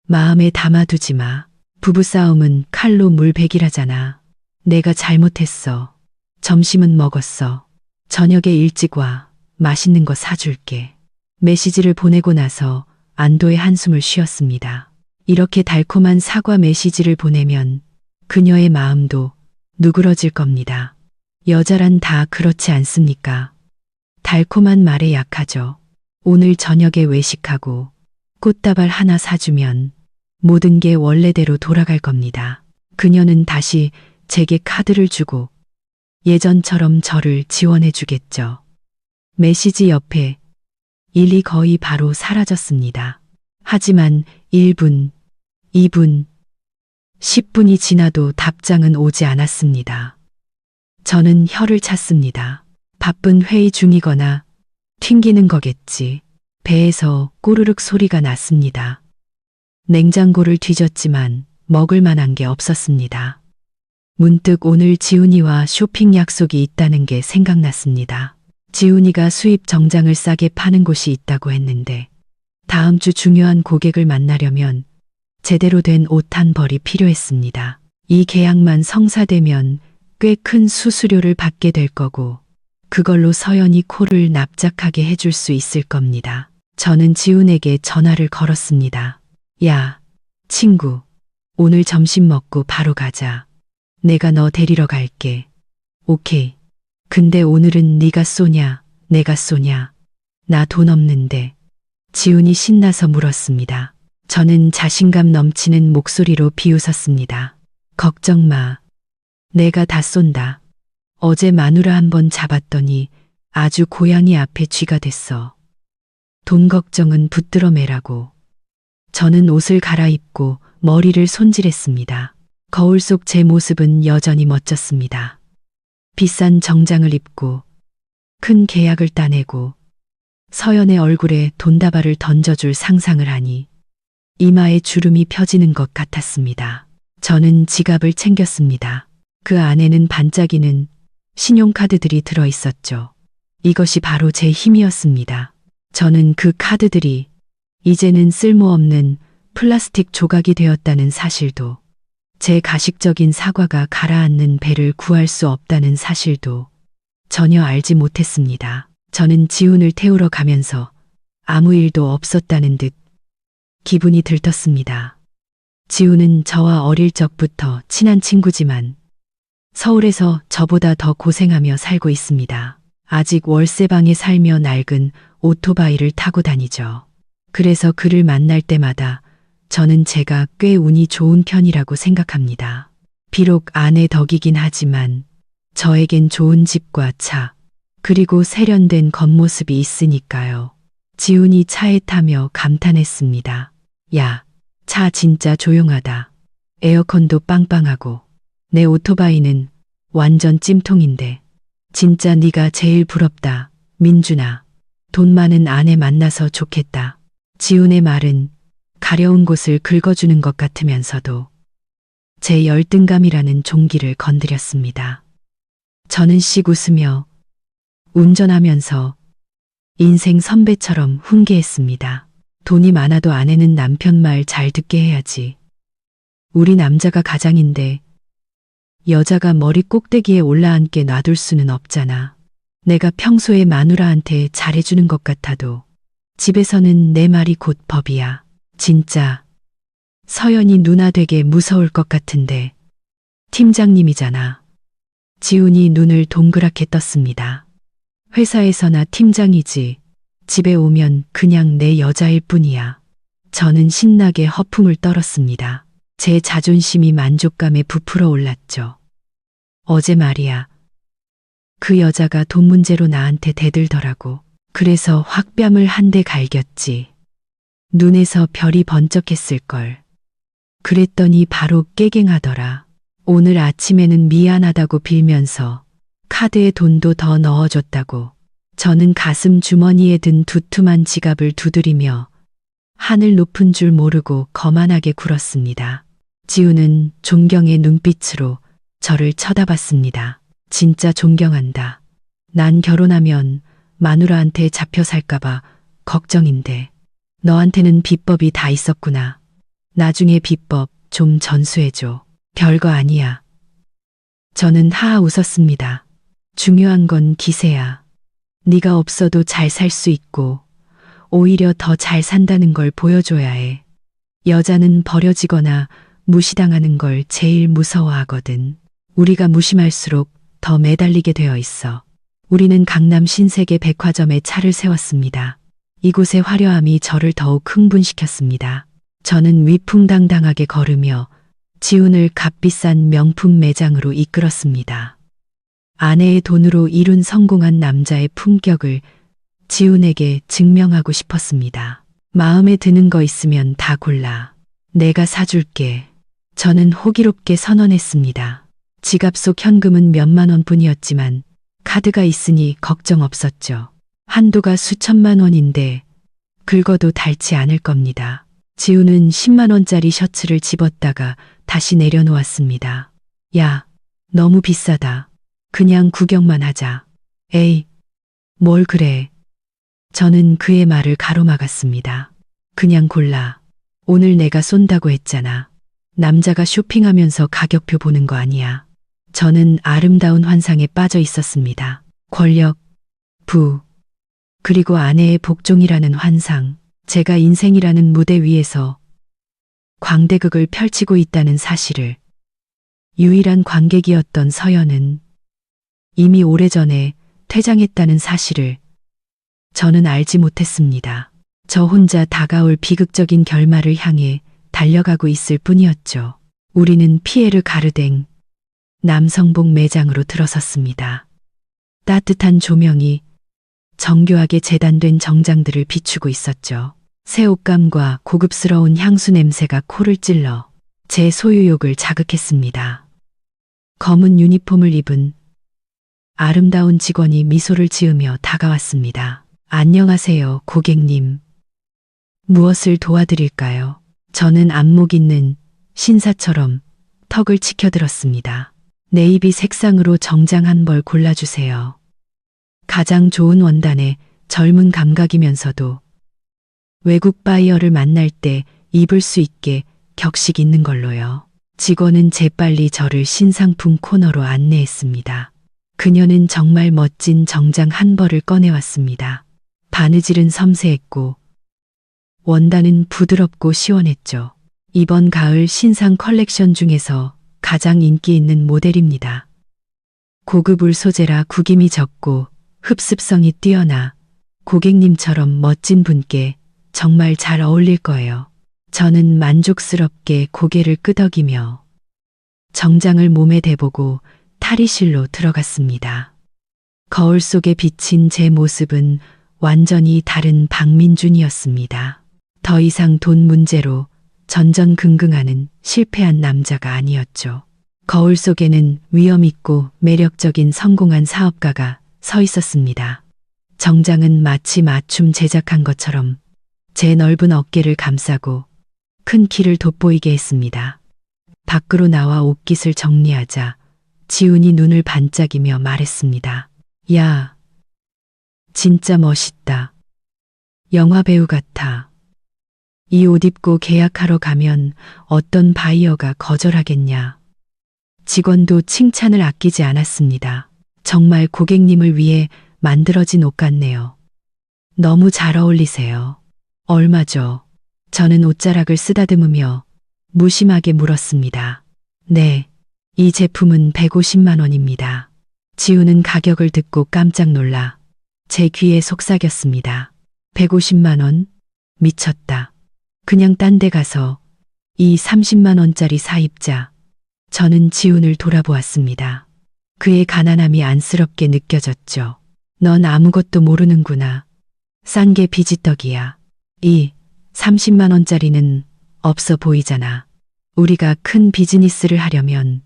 마음에 담아두지 마. 부부싸움은 칼로 물베기라잖아. 내가 잘못했어. 점심은 먹었어. 저녁에 일찍 와. 맛있는 거 사줄게. 메시지를 보내고 나서 안도의 한숨을 쉬었습니다. 이렇게 달콤한 사과 메시지를 보내면 그녀의 마음도 누그러질 겁니다. 여자란 다 그렇지 않습니까? 달콤한 말에 약하죠. 오늘 저녁에 외식하고 꽃다발 하나 사주면 모든 게 원래대로 돌아갈 겁니다. 그녀는 다시 제게 카드를 주고 예전처럼 저를 지원해 주겠죠. 메시지 옆에 일이 거의 바로 사라졌습니다. 하지만 1분, 2분, 10분이 지나도 답장은 오지 않았습니다. 저는 혀를 찼습니다. 바쁜 회의 중이거나 튕기는 거겠지. 배에서 꼬르륵 소리가 났습니다. 냉장고를 뒤졌지만 먹을 만한 게 없었습니다. 문득 오늘 지훈이와 쇼핑 약속이 있다는 게 생각났습니다. 지훈이가 수입 정장을 싸게 파는 곳이 있다고 했는데 다음 주 중요한 고객을 만나려면 제대로 된 옷 한 벌이 필요했습니다. 이 계약만 성사되면 꽤 큰 수수료를 받게 될 거고 그걸로 서연이 코를 납작하게 해줄 수 있을 겁니다. 저는 지훈에게 전화를 걸었습니다. 야, 친구, 오늘 점심 먹고 바로 가자. 내가 너 데리러 갈게. 오케이. 근데 오늘은 네가 쏘냐, 내가 쏘냐. 나 돈 없는데. 지훈이 신나서 물었습니다. 저는 자신감 넘치는 목소리로 비웃었습니다. 걱정 마. 내가 다 쏜다. 어제 마누라 한번 잡았더니 아주 고양이 앞에 쥐가 됐어. 돈 걱정은 붙들어 매라고. 저는 옷을 갈아입고 머리를 손질했습니다. 거울 속 제 모습은 여전히 멋졌습니다. 비싼 정장을 입고 큰 계약을 따내고 서연의 얼굴에 돈다발을 던져줄 상상을 하니 이마에 주름이 펴지는 것 같았습니다. 저는 지갑을 챙겼습니다. 그 안에는 반짝이는 신용카드들이 들어 있었죠. 이것이 바로 제 힘이었습니다. 저는 그 카드들이 이제는 쓸모없는 플라스틱 조각이 되었다는 사실도, 제 가식적인 사과가 가라앉는 배를 구할 수 없다는 사실도 전혀 알지 못했습니다. 저는 지훈을 태우러 가면서 아무 일도 없었다는 듯 기분이 들떴습니다. 지훈은 저와 어릴 적부터 친한 친구지만 서울에서 저보다 더 고생하며 살고 있습니다. 아직 월세방에 살며 낡은 오토바이를 타고 다니죠. 그래서 그를 만날 때마다 저는 제가 꽤 운이 좋은 편이라고 생각합니다. 비록 아내 덕이긴 하지만 저에겐 좋은 집과 차, 그리고 세련된 겉모습이 있으니까요. 지훈이 차에 타며 감탄했습니다. 야, 차 진짜 조용하다. 에어컨도 빵빵하고 내 오토바이는 완전 찜통인데 진짜 네가 제일 부럽다. 민준아, 돈 많은 아내 만나서 좋겠다. 지훈의 말은 가려운 곳을 긁어주는 것 같으면서도 제 열등감이라는 종기를 건드렸습니다. 저는 씩 웃으며 운전하면서 인생 선배처럼 훈계했습니다. 돈이 많아도 아내는 남편 말 잘 듣게 해야지. 우리 남자가 가장인데 여자가 머리 꼭대기에 올라앉게 놔둘 수는 없잖아. 내가 평소에 마누라한테 잘해주는 것 같아도 집에서는 내 말이 곧 법이야. 진짜 서연이 누나 되게 무서울 것 같은데 팀장님이잖아. 지훈이 눈을 동그랗게 떴습니다. 회사에서나 팀장이지 집에 오면 그냥 내 여자일 뿐이야. 저는 신나게 허풍을 떨었습니다. 제 자존심이 만족감에 부풀어 올랐죠. 어제 말이야. 그 여자가 돈 문제로 나한테 대들더라고. 그래서 확 뺨을 한 대 갈겼지. 눈에서 별이 번쩍했을걸. 그랬더니 바로 깨갱하더라. 오늘 아침에는 미안하다고 빌면서 카드에 돈도 더 넣어줬다고. 저는 가슴 주머니에 든 두툼한 지갑을 두드리며 하늘 높은 줄 모르고 거만하게 굴었습니다. 지훈은 존경의 눈빛으로 저를 쳐다봤습니다. 진짜 존경한다. 난 결혼하면 마누라한테 잡혀 살까봐 걱정인데 너한테는 비법이 다 있었구나. 나중에 비법 좀 전수해줘. 별거 아니야. 저는 하하 웃었습니다. 중요한 건 기세야. 네가 없어도 잘 살 수 있고 오히려 더 잘 산다는 걸 보여줘야 해. 여자는 버려지거나 무시당하는 걸 제일 무서워하거든. 우리가 무심할수록 더 매달리게 되어 있어. 우리는 강남 신세계 백화점에 차를 세웠습니다. 이곳의 화려함이 저를 더욱 흥분시켰습니다. 저는 위풍당당하게 걸으며 지훈을 값비싼 명품 매장으로 이끌었습니다. 아내의 돈으로 이룬 성공한 남자의 품격을 지훈에게 증명하고 싶었습니다. 마음에 드는 거 있으면 다 골라. 내가 사줄게. 저는 호기롭게 선언했습니다. 지갑 속 현금은 몇만 원뿐이었지만 카드가 있으니 걱정 없었죠. 한도가 수천만 원인데 긁어도 닳지 않을 겁니다. 지훈은 10만 원짜리 셔츠를 집었다가 다시 내려놓았습니다. 야, 너무 비싸다. 그냥 구경만 하자. 에이, 뭘 그래. 저는 그의 말을 가로막았습니다. 그냥 골라. 오늘 내가 쏜다고 했잖아. 남자가 쇼핑하면서 가격표 보는 거 아니야. 저는 아름다운 환상에 빠져 있었습니다. 권력, 부, 그리고 아내의 복종이라는 환상. 제가 인생이라는 무대 위에서 광대극을 펼치고 있다는 사실을 유일한 관객이었던 서연은 이미 오래전에 퇴장했다는 사실을 저는 알지 못했습니다. 저 혼자 다가올 비극적인 결말을 향해 달려가고 있을 뿐이었죠. 우리는 피에르 가르댕 남성복 매장으로 들어섰습니다. 따뜻한 조명이 정교하게 재단된 정장들을 비추고 있었죠. 새 옷감과 고급스러운 향수 냄새가 코를 찔러 제 소유욕을 자극했습니다. 검은 유니폼을 입은 아름다운 직원이 미소를 지으며 다가왔습니다. 안녕하세요, 고객님. 무엇을 도와드릴까요? 저는 안목 있는 신사처럼 턱을 치켜들었습니다. 네이비 색상으로 정장 한 벌 골라주세요. 가장 좋은 원단의 젊은 감각이면서도 외국 바이어를 만날 때 입을 수 있게 격식 있는 걸로요. 직원은 재빨리 저를 신상품 코너로 안내했습니다. 그녀는 정말 멋진 정장 한 벌을 꺼내왔습니다. 바느질은 섬세했고 원단은 부드럽고 시원했죠. 이번 가을 신상 컬렉션 중에서 가장 인기 있는 모델입니다. 고급 울 소재라 구김이 적고 흡습성이 뛰어나 고객님처럼 멋진 분께 정말 잘 어울릴 거예요. 저는 만족스럽게 고개를 끄덕이며 정장을 몸에 대보고 탈의실로 들어갔습니다. 거울 속에 비친 제 모습은 완전히 다른 박민준이었습니다. 더 이상 돈 문제로 전전긍긍하는 실패한 남자가 아니었죠. 거울 속에는 위험 있고 매력적인 성공한 사업가가 서 있었습니다. 정장은 마치 맞춤 제작한 것처럼 제 넓은 어깨를 감싸고 큰 키를 돋보이게 했습니다. 밖으로 나와 옷깃을 정리하자 지훈이 눈을 반짝이며 말했습니다. 야, 진짜 멋있다. 영화배우 같아. 이 옷 입고 계약하러 가면 어떤 바이어가 거절하겠냐. 직원도 칭찬을 아끼지 않았습니다. 정말 고객님을 위해 만들어진 옷 같네요. 너무 잘 어울리세요. 얼마죠? 저는 옷자락을 쓰다듬으며 무심하게 물었습니다. 네, 이 제품은 150만 원입니다. 지우는 가격을 듣고 깜짝 놀라 제 귀에 속삭였습니다. 150만 원? 미쳤다. 그냥 딴 데 가서 이 30만 원짜리 사 입자. 저는 지훈을 돌아보았습니다. 그의 가난함이 안쓰럽게 느껴졌죠. 넌 아무것도 모르는구나. 싼 게 비지떡이야. 이 30만 원짜리는 없어 보이잖아. 우리가 큰 비즈니스를 하려면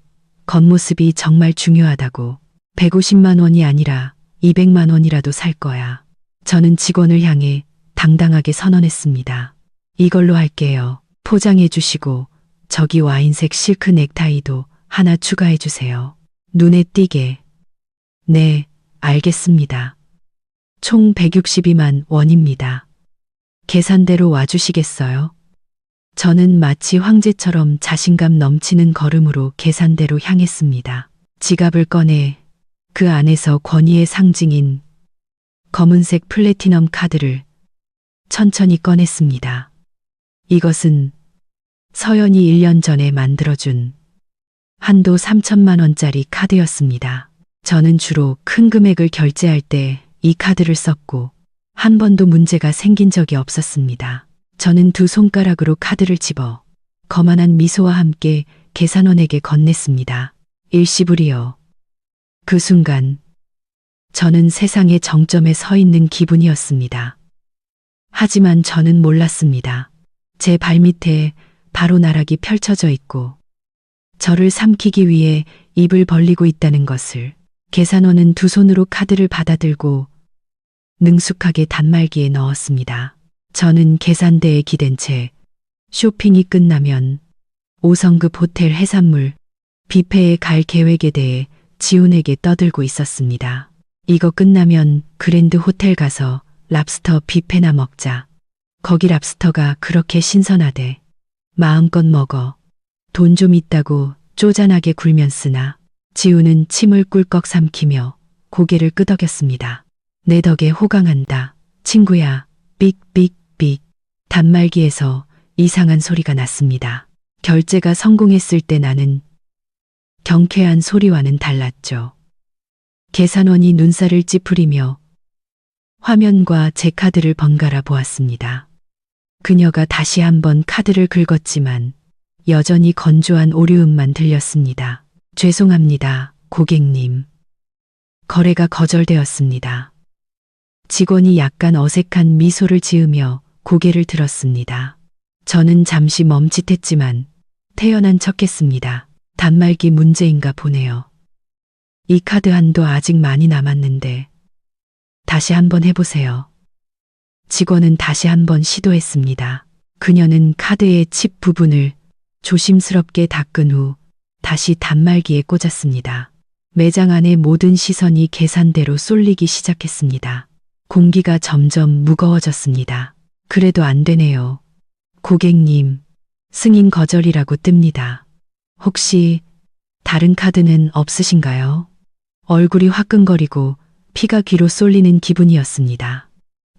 겉모습이 정말 중요하다고. 150만 원이 아니라 200만 원이라도 살 거야. 저는 직원을 향해 당당하게 선언했습니다. 이걸로 할게요. 포장해 주시고 저기 와인색 실크 넥타이도 하나 추가해 주세요. 눈에 띄게. 네, 알겠습니다. 총 162만 원입니다. 계산대로 와주시겠어요? 저는 마치 황제처럼 자신감 넘치는 걸음으로 계산대로 향했습니다. 지갑을 꺼내 그 안에서 권위의 상징인 검은색 플래티넘 카드를 천천히 꺼냈습니다. 이것은 서연이 1년 전에 만들어준 한도 3천만 원짜리 카드였습니다. 저는 주로 큰 금액을 결제할 때 이 카드를 썼고 한 번도 문제가 생긴 적이 없었습니다. 저는 두 손가락으로 카드를 집어 거만한 미소와 함께 계산원에게 건넸습니다. 일시불이요. 그 순간 저는 세상의 정점에 서 있는 기분이었습니다. 하지만 저는 몰랐습니다. 제 발밑에 바로 나락이 펼쳐져 있고 저를 삼키기 위해 입을 벌리고 있다는 것을. 계산원은 두 손으로 카드를 받아들고 능숙하게 단말기에 넣었습니다. 저는 계산대에 기댄 채 쇼핑이 끝나면 5성급 호텔 해산물 뷔페에 갈 계획에 대해 지훈에게 떠들고 있었습니다. 이거 끝나면 그랜드 호텔 가서 랍스터 뷔페나 먹자. 거기 랍스터가 그렇게 신선하대. 마음껏 먹어. 돈 좀 있다고 쪼잔하게 굴면 쓰나. 지우는 침을 꿀꺽 삼키며 고개를 끄덕였습니다. 내 덕에 호강한다. 친구야. 삑삑삑. 단말기에서 이상한 소리가 났습니다. 결제가 성공했을 때 나는 경쾌한 소리와는 달랐죠. 계산원이 눈살을 찌푸리며 화면과 제 카드를 번갈아 보았습니다. 그녀가 다시 한번 카드를 긁었지만 여전히 건조한 오류음만 들렸습니다. 죄송합니다, 고객님. 거래가 거절되었습니다. 직원이 약간 어색한 미소를 지으며 고개를 들었습니다. 저는 잠시 멈칫했지만 태연한 척했습니다. 단말기 문제인가 보네요. 이 카드 한도 아직 많이 남았는데 다시 한번 해보세요. 직원은 다시 한번 시도했습니다. 그녀는 카드의 칩 부분을 조심스럽게 닦은 후 다시 단말기에 꽂았습니다. 매장 안의 모든 시선이 계산대로 쏠리기 시작했습니다. 공기가 점점 무거워졌습니다. 그래도 안 되네요. 고객님, 승인 거절이라고 뜹니다. 혹시 다른 카드는 없으신가요? 얼굴이 화끈거리고 피가 귀로 쏠리는 기분이었습니다.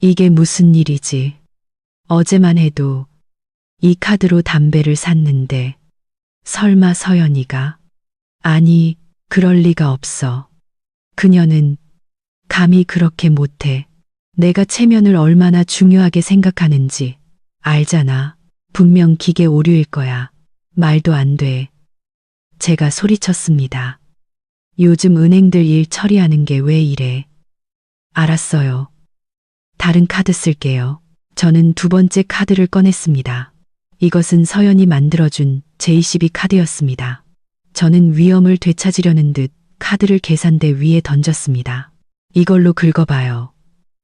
이게 무슨 일이지? 어제만 해도 이 카드로 담배를 샀는데 설마 서연이가? 아니, 그럴 리가 없어. 그녀는 감히 그렇게 못해. 내가 체면을 얼마나 중요하게 생각하는지 알잖아. 분명 기계 오류일 거야. 말도 안 돼. 제가 소리쳤습니다. 요즘 은행들 일 처리하는 게 왜 이래? 알았어요. 다른 카드 쓸게요. 저는 두 번째 카드를 꺼냈습니다. 이것은 서연이 만들어준 JCB 카드였습니다. 저는 위험을 되찾으려는 듯 카드를 계산대 위에 던졌습니다. 이걸로 긁어봐요.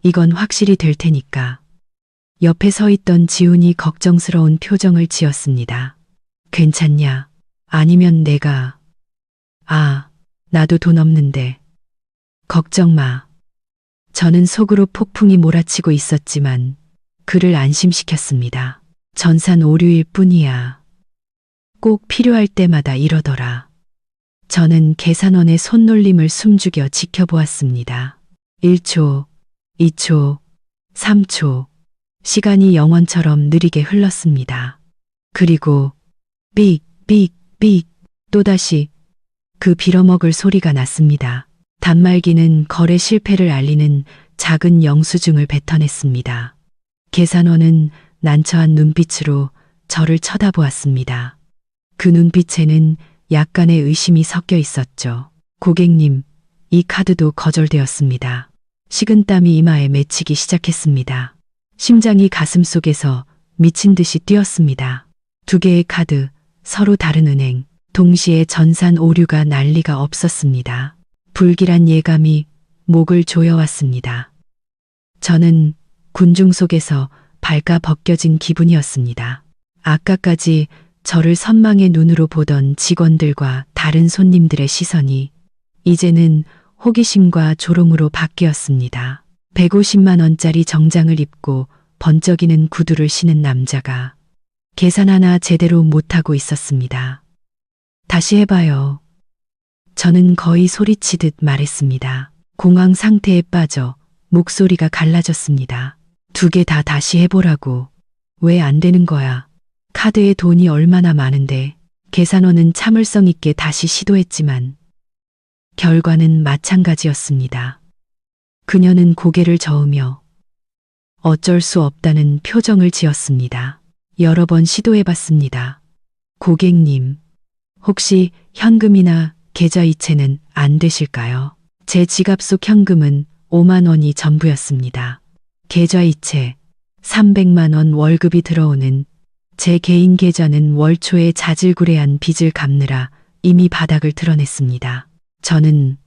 이건 확실히 될 테니까. 옆에 서 있던 지훈이 걱정스러운 표정을 지었습니다. 괜찮냐? 아니면 내가... 나도 돈 없는데. 걱정 마. 저는 속으로 폭풍이 몰아치고 있었지만 그를 안심시켰습니다. 전산 오류일 뿐이야. 꼭 필요할 때마다 이러더라. 저는 계산원의 손놀림을 숨죽여 지켜보았습니다. 1초, 2초, 3초. 시간이 영원처럼 느리게 흘렀습니다. 그리고 삑, 삑, 삑. 또다시 그 빌어먹을 소리가 났습니다. 단말기는 거래 실패를 알리는 작은 영수증을 뱉어냈습니다. 계산원은 난처한 눈빛으로 저를 쳐다보았습니다. 그 눈빛에는 약간의 의심이 섞여 있었죠. 고객님, 이 카드도 거절되었습니다. 식은땀이 이마에 맺히기 시작했습니다. 심장이 가슴속에서 미친 듯이 뛰었습니다. 두 개의 카드, 서로 다른 은행, 동시에 전산 오류가 난리가 없었습니다. 불길한 예감이 목을 조여왔습니다. 저는 군중 속에서 발가 벗겨진 기분이었습니다. 아까까지 저를 선망의 눈으로 보던 직원들과 다른 손님들의 시선이 이제는 호기심과 조롱으로 바뀌었습니다. 150만 원짜리 정장을 입고 번쩍이는 구두를 신은 남자가 계산 하나 제대로 못하고 있었습니다. 다시 해봐요. 저는 거의 소리치듯 말했습니다. 공황 상태에 빠져 목소리가 갈라졌습니다. 두 개 다 다시 해보라고. 왜 안 되는 거야? 카드에 돈이 얼마나 많은데. 계산원은 참을성 있게 다시 시도했지만 결과는 마찬가지였습니다. 그녀는 고개를 저으며 어쩔 수 없다는 표정을 지었습니다. 여러 번 시도해봤습니다. 고객님, 혹시 현금이나 계좌이체는 안 되실까요? 제 지갑 속 현금은 5만 원이 전부였습니다. 계좌이체 300만 원 월급이 들어오는 제 개인 계좌는 월 초에 자질구레한 빚을 갚느라 이미 바닥을 드러냈습니다. 저는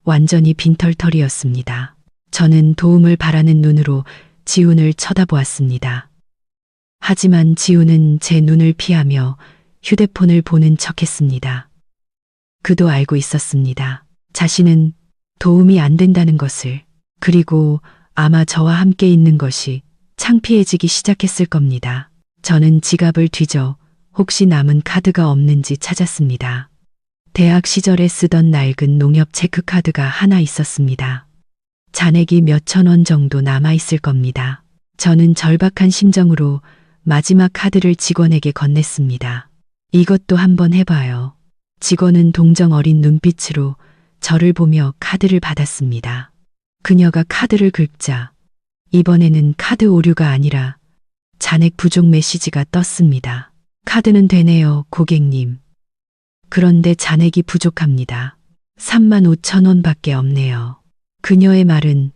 완전히 빈털터리였습니다. 저는 도움을 바라는 눈으로 지훈을 쳐다보았습니다. 하지만 지훈은 제 눈을 피하며 휴대폰을 보는 척했습니다. 그도 알고 있었습니다. 자신은 도움이 안 된다는 것을. 그리고 아마 저와 함께 있는 것이 창피해지기 시작했을 겁니다. 저는 지갑을 뒤져 혹시 남은 카드가 없는지 찾았습니다. 대학 시절에 쓰던 낡은 농협 체크카드가 하나 있었습니다. 잔액이 몇천 원 정도 남아있을 겁니다. 저는 절박한 심정으로 마지막 카드를 직원에게 건넸습니다. 이것도 한번 해봐요. 직원은 동정 어린 눈빛으로 저를 보며 카드를 받았습니다. 그녀가 카드를 긁자 이번에는 카드 오류가 아니라 잔액 부족 메시지가 떴습니다. 카드는 되네요, 고객님. 그런데 잔액이 부족합니다. 35,000원밖에 없네요. 그녀의 말은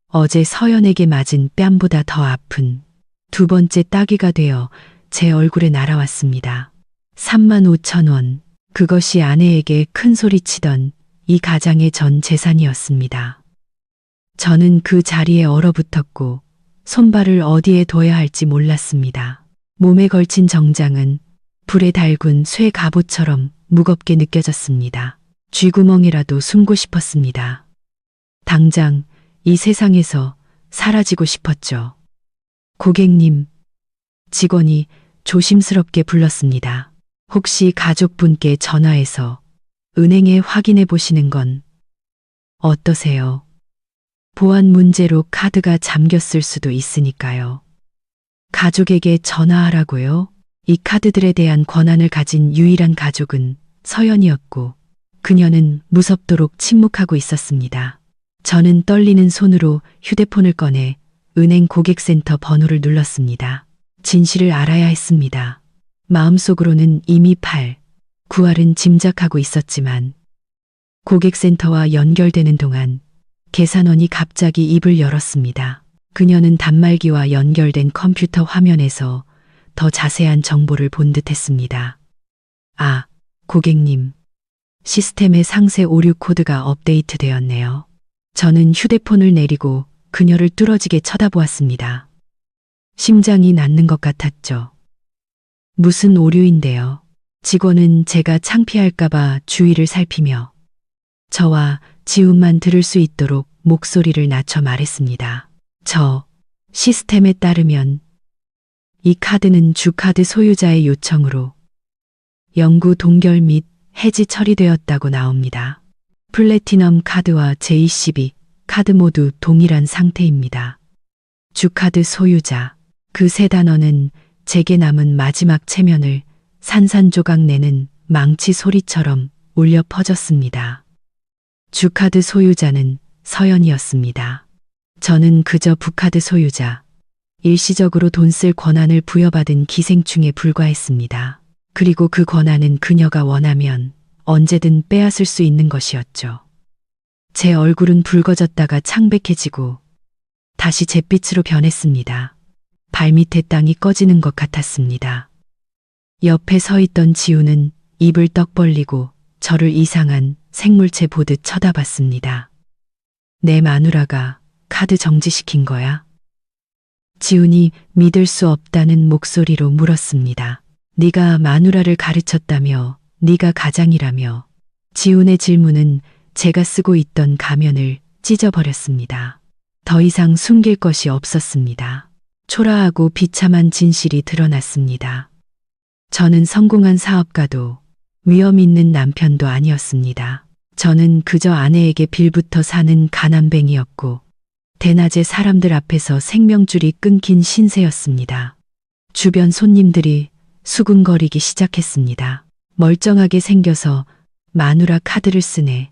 어제 서연에게 맞은 뺨보다 더 아픈 두 번째 따귀가 되어 제 얼굴에 날아왔습니다. 35,000원. 그것이 아내에게 큰 소리치던 이 가장의 전 재산이었습니다. 저는 그 자리에 얼어붙었고 손발을 어디에 둬야 할지 몰랐습니다. 몸에 걸친 정장은 불에 달군 쇠 갑옷처럼 무겁게 느껴졌습니다. 쥐구멍이라도 숨고 싶었습니다. 당장 이 세상에서 사라지고 싶었죠. 고객님, 직원이 조심스럽게 불렀습니다. 혹시 가족분께 전화해서 은행에 확인해 보시는 건 어떠세요? 보안 문제로 카드가 잠겼을 수도 있으니까요. 가족에게 전화하라고요? 이 카드들에 대한 권한을 가진 유일한 가족은 서연이었고 그녀는 무섭도록 침묵하고 있었습니다. 저는 떨리는 손으로 휴대폰을 꺼내 은행 고객센터 번호를 눌렀습니다. 진실을 알아야 했습니다. 마음속으로는 이미 9할은 짐작하고 있었지만 고객센터와 연결되는 동안 계산원이 갑자기 입을 열었습니다. 그녀는 단말기와 연결된 컴퓨터 화면에서 더 자세한 정보를 본 듯했습니다. 아, 고객님. 시스템의 상세 오류 코드가 업데이트되었네요. 저는 휴대폰을 내리고 그녀를 뚫어지게 쳐다보았습니다. 심장이 낳는 것 같았죠. 무슨 오류인데요. 직원은 제가 창피할까봐 주위를 살피며 저와 지훈만 들을 수 있도록 목소리를 낮춰 말했습니다. 시스템에 따르면 이 카드는 주카드 소유자의 요청으로 영구 동결 및 해지 처리되었다고 나옵니다. 플래티넘 카드와 JCB 카드 모두 동일한 상태입니다. 주카드 소유자, 그 세 단어는 제게 남은 마지막 체면을 산산조각 내는 망치 소리처럼 울려 퍼졌습니다. 주카드 소유자는 서연이었습니다. 저는 그저 부카드 소유자, 일시적으로 돈 쓸 권한을 부여받은 기생충에 불과했습니다. 그리고 그 권한은 그녀가 원하면 언제든 빼앗을 수 있는 것이었죠. 제 얼굴은 붉어졌다가 창백해지고 다시 잿빛으로 변했습니다. 발밑에 땅이 꺼지는 것 같았습니다. 옆에 서 있던 지우는 입을 떡 벌리고 저를 이상한 생물체 보듯 쳐다봤습니다. 내 마누라가 카드 정지시킨 거야? 지훈이 믿을 수 없다는 목소리로 물었습니다. 네가 마누라를 가르쳤다며, 네가 가장이라며. 지훈의 질문은 제가 쓰고 있던 가면을 찢어버렸습니다. 더 이상 숨길 것이 없었습니다. 초라하고 비참한 진실이 드러났습니다. 저는 성공한 사업가도 위험 있는 남편도 아니었습니다. 저는 그저 아내에게 빌부터 사는 가난뱅이였고 대낮에 사람들 앞에서 생명줄이 끊긴 신세였습니다. 주변 손님들이 수군거리기 시작했습니다. 멀쩡하게 생겨서 마누라 카드를 쓰네.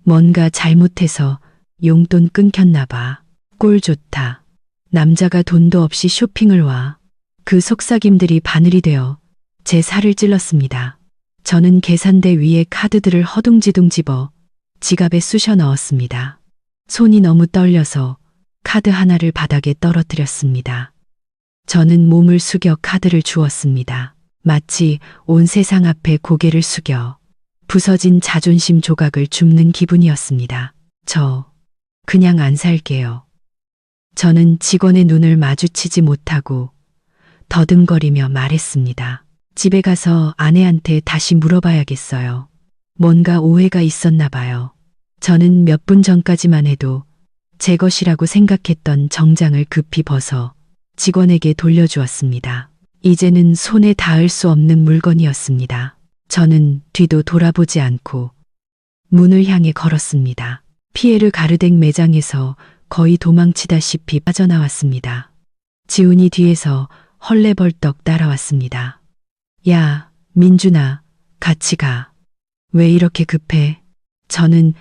뭔가 잘못해서 용돈 끊겼나 봐. 꼴 좋다. 남자가 돈도 없이 쇼핑을 와. 그 속삭임들이 바늘이 되어 제 살을 찔렀습니다. 저는 계산대 위에 카드들을 허둥지둥 집어 지갑에 쑤셔 넣었습니다. 손이 너무 떨려서 카드 하나를 바닥에 떨어뜨렸습니다. 저는 몸을 숙여 카드를 주었습니다. 마치 온 세상 앞에 고개를 숙여 부서진 자존심 조각을 줍는 기분이었습니다. 저 그냥 안 살게요. 저는 직원의 눈을 마주치지 못하고 더듬거리며 말했습니다. 집에 가서 아내한테 다시 물어봐야겠어요. 뭔가 오해가 있었나 봐요. 저는 몇 분 전까지만 해도 제 것이라고 생각했던 정장을 급히 벗어 직원에게 돌려주었습니다. 이제는 손에 닿을 수 없는 물건이었습니다. 저는 뒤도 돌아보지 않고 문을 향해 걸었습니다. 피에르 가르댕 매장에서 거의 도망치다시피 빠져나왔습니다. 지훈이 뒤에서 헐레벌떡 따라왔습니다. 야, 민준아, 같이 가. 왜 이렇게 급해? 저는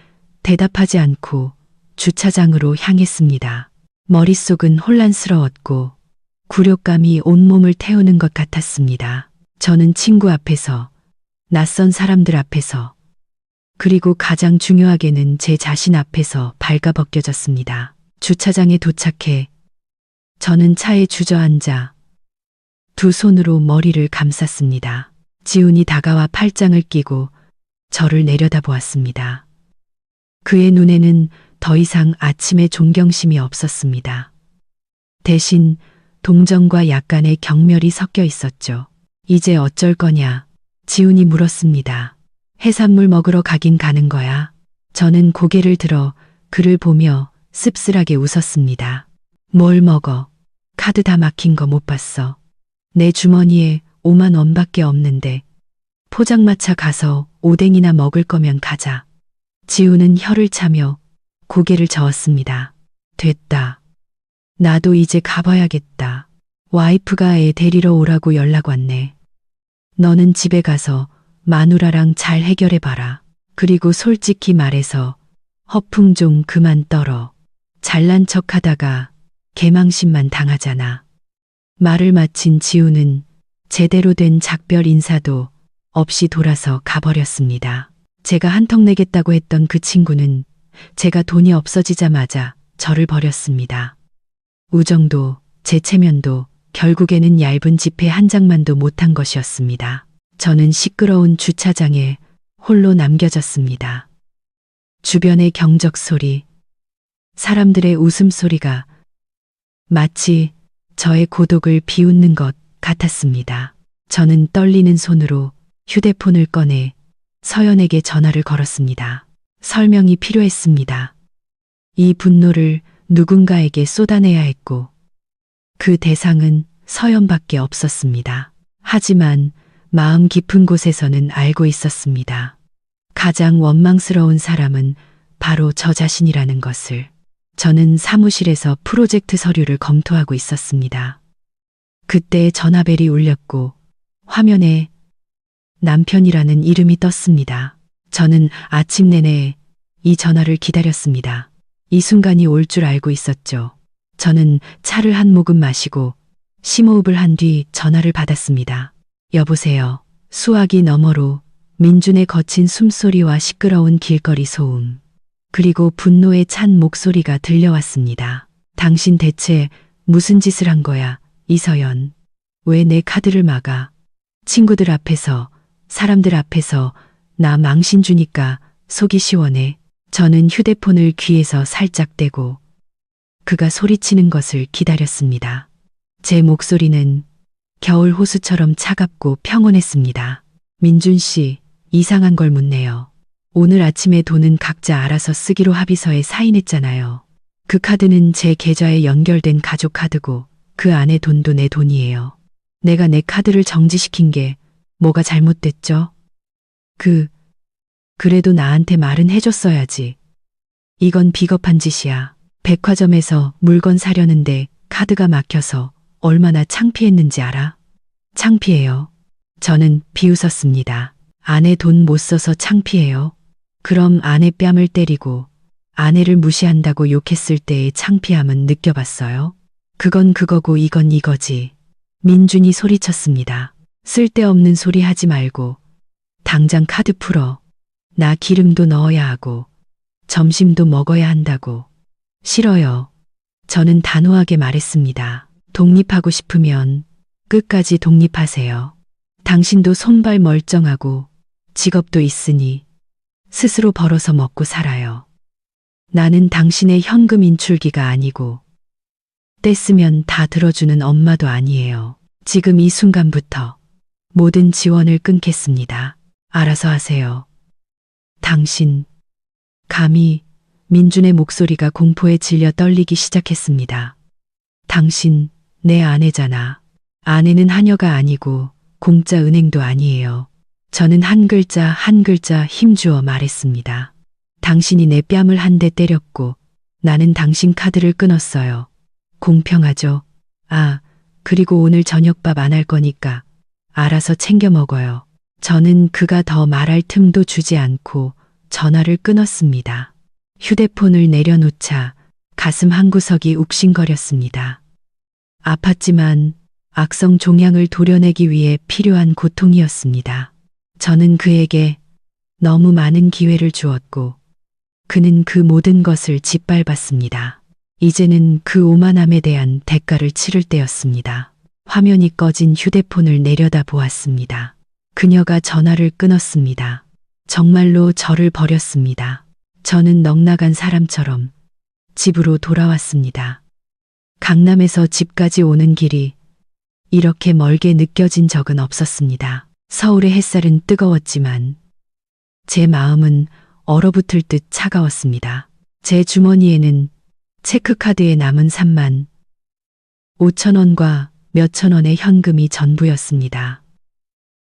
대답하지 않고 주차장으로 향했습니다. 머릿속은 혼란스러웠고 굴욕감이 온몸을 태우는 것 같았습니다. 저는 친구 앞에서, 낯선 사람들 앞에서, 그리고 가장 중요하게는 제 자신 앞에서 발가벗겨졌습니다. 주차장에 도착해 저는 차에 주저앉아 두 손으로 머리를 감쌌습니다. 지훈이 다가와 팔짱을 끼고 저를 내려다보았습니다. 그의 눈에는 더 이상 아침의 존경심이 없었습니다. 대신 동정과 약간의 경멸이 섞여 있었죠. 이제 어쩔 거냐? 지훈이 물었습니다. 해산물 먹으러 가긴 가는 거야. 저는 고개를 들어 그를 보며 씁쓸하게 웃었습니다. 뭘 먹어? 카드 다 막힌 거 못 봤어. 내 주머니에 5만 원밖에 없는데 포장마차 가서 오뎅이나 먹을 거면 가자. 지훈은 혀를 차며 고개를 저었습니다. 됐다. 나도 이제 가봐야겠다. 와이프가 애 데리러 오라고 연락 왔네. 너는 집에 가서 마누라랑 잘 해결해봐라. 그리고 솔직히 말해서 허풍 좀 그만 떨어. 잘난 척 하다가 개망신만 당하잖아. 말을 마친 지훈은 제대로 된 작별 인사도 없이 돌아서 가버렸습니다. 제가 한턱 내겠다고 했던 그 친구는 제가 돈이 없어지자마자 저를 버렸습니다. 우정도 제 체면도 결국에는 얇은 지폐 한 장만도 못한 것이었습니다. 저는 시끄러운 주차장에 홀로 남겨졌습니다. 주변의 경적 소리, 사람들의 웃음소리가 마치 저의 고독을 비웃는 것 같았습니다. 저는 떨리는 손으로 휴대폰을 꺼내 서연에게 전화를 걸었습니다. 설명이 필요했습니다. 이 분노를 누군가에게 쏟아내야 했고 그 대상은 서연밖에 없었습니다. 하지만 마음 깊은 곳에서는 알고 있었습니다. 가장 원망스러운 사람은 바로 저 자신이라는 것을. 저는 사무실에서 프로젝트 서류를 검토하고 있었습니다. 그때 전화벨이 울렸고 화면에 남편이라는 이름이 떴습니다. 저는 아침 내내 이 전화를 기다렸습니다. 이 순간이 올 줄 알고 있었죠. 저는 차를 한 모금 마시고 심호흡을 한 뒤 전화를 받았습니다. 여보세요. 수화기 너머로 민준의 거친 숨소리와 시끄러운 길거리 소음, 그리고 분노에 찬 목소리가 들려왔습니다. 당신 대체 무슨 짓을 한 거야, 이서연. 왜 내 카드를 막아? 친구들 앞에서, 사람들 앞에서 나 망신 주니까 속이 시원해. 저는 휴대폰을 귀에서 살짝 떼고 그가 소리치는 것을 기다렸습니다. 제 목소리는 겨울 호수처럼 차갑고 평온했습니다. 민준 씨, 이상한 걸 묻네요. 오늘 아침에 돈은 각자 알아서 쓰기로 합의서에 사인했잖아요. 그 카드는 제 계좌에 연결된 가족 카드고 그 안에 돈도 내 돈이에요. 내가 내 카드를 정지시킨 게 뭐가 잘못됐죠? 그래도 나한테 말은 해줬어야지. 이건 비겁한 짓이야. 백화점에서 물건 사려는데 카드가 막혀서 얼마나 창피했는지 알아? 창피해요. 저는 비웃었습니다. 아내 돈 못 써서 창피해요. 그럼 아내 뺨을 때리고 아내를 무시한다고 욕했을 때의 창피함은 느껴봤어요? 그건 그거고 이건 이거지. 민준이 소리쳤습니다. 쓸데없는 소리 하지 말고 당장 카드 풀어. 나 기름도 넣어야 하고 점심도 먹어야 한다고. 싫어요. 저는 단호하게 말했습니다. 독립하고 싶으면 끝까지 독립하세요. 당신도 손발 멀쩡하고 직업도 있으니 스스로 벌어서 먹고 살아요. 나는 당신의 현금 인출기가 아니고 떼쓰면 다 들어주는 엄마도 아니에요. 지금 이 순간부터 모든 지원을 끊겠습니다. 알아서 하세요. 당신, 감히. 민준의 목소리가 공포에 질려 떨리기 시작했습니다. 당신, 내 아내잖아. 아내는 하녀가 아니고 공짜 은행도 아니에요. 저는 한 글자 한 글자 힘주어 말했습니다. 당신이 내 뺨을 한 대 때렸고 나는 당신 카드를 끊었어요. 공평하죠? 아, 그리고 오늘 저녁밥 안 할 거니까 알아서 챙겨 먹어요. 저는 그가 더 말할 틈도 주지 않고 전화를 끊었습니다. 휴대폰을 내려놓자 가슴 한구석이 욱신거렸습니다. 아팠지만 악성 종양을 도려내기 위해 필요한 고통이었습니다. 저는 그에게 너무 많은 기회를 주었고 그는 그 모든 것을 짓밟았습니다. 이제는 그 오만함에 대한 대가를 치를 때였습니다. 화면이 꺼진 휴대폰을 내려다 보았습니다. 그녀가 전화를 끊었습니다. 정말로 저를 버렸습니다. 저는 넉나간 사람처럼 집으로 돌아왔습니다. 강남에서 집까지 오는 길이 이렇게 멀게 느껴진 적은 없었습니다. 서울의 햇살은 뜨거웠지만 제 마음은 얼어붙을 듯 차가웠습니다. 제 주머니에는 체크카드에 남은 3만 5천 원과 몇천 원의 현금이 전부였습니다.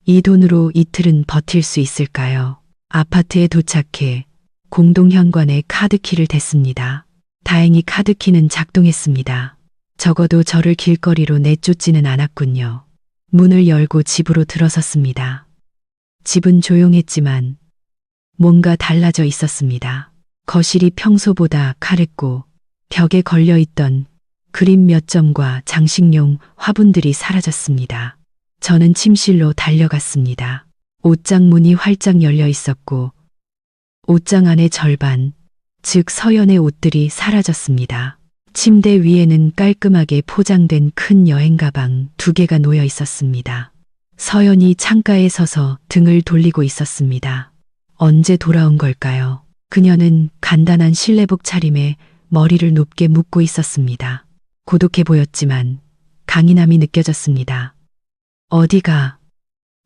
이 돈으로 이틀은 버틸 수 있을까요? 아파트에 도착해 공동현관에 카드키를 댔습니다. 다행히 카드키는 작동했습니다. 적어도 저를 길거리로 내쫓지는 않았군요. 문을 열고 집으로 들어섰습니다. 집은 조용했지만 뭔가 달라져 있었습니다. 거실이 평소보다 가랬고 벽에 걸려있던 그림 몇 점과 장식용 화분들이 사라졌습니다. 저는 침실로 달려갔습니다. 옷장 문이 활짝 열려 있었고 옷장 안의 절반, 즉 서연의 옷들이 사라졌습니다. 침대 위에는 깔끔하게 포장된 큰 여행 가방 2개가 놓여 있었습니다. 서연이 창가에 서서 등을 돌리고 있었습니다. 언제 돌아온 걸까요? 그녀는 간단한 실내복 차림에 머리를 높게 묶고 있었습니다. 고독해 보였지만 강인함이 느껴졌습니다. 어디가?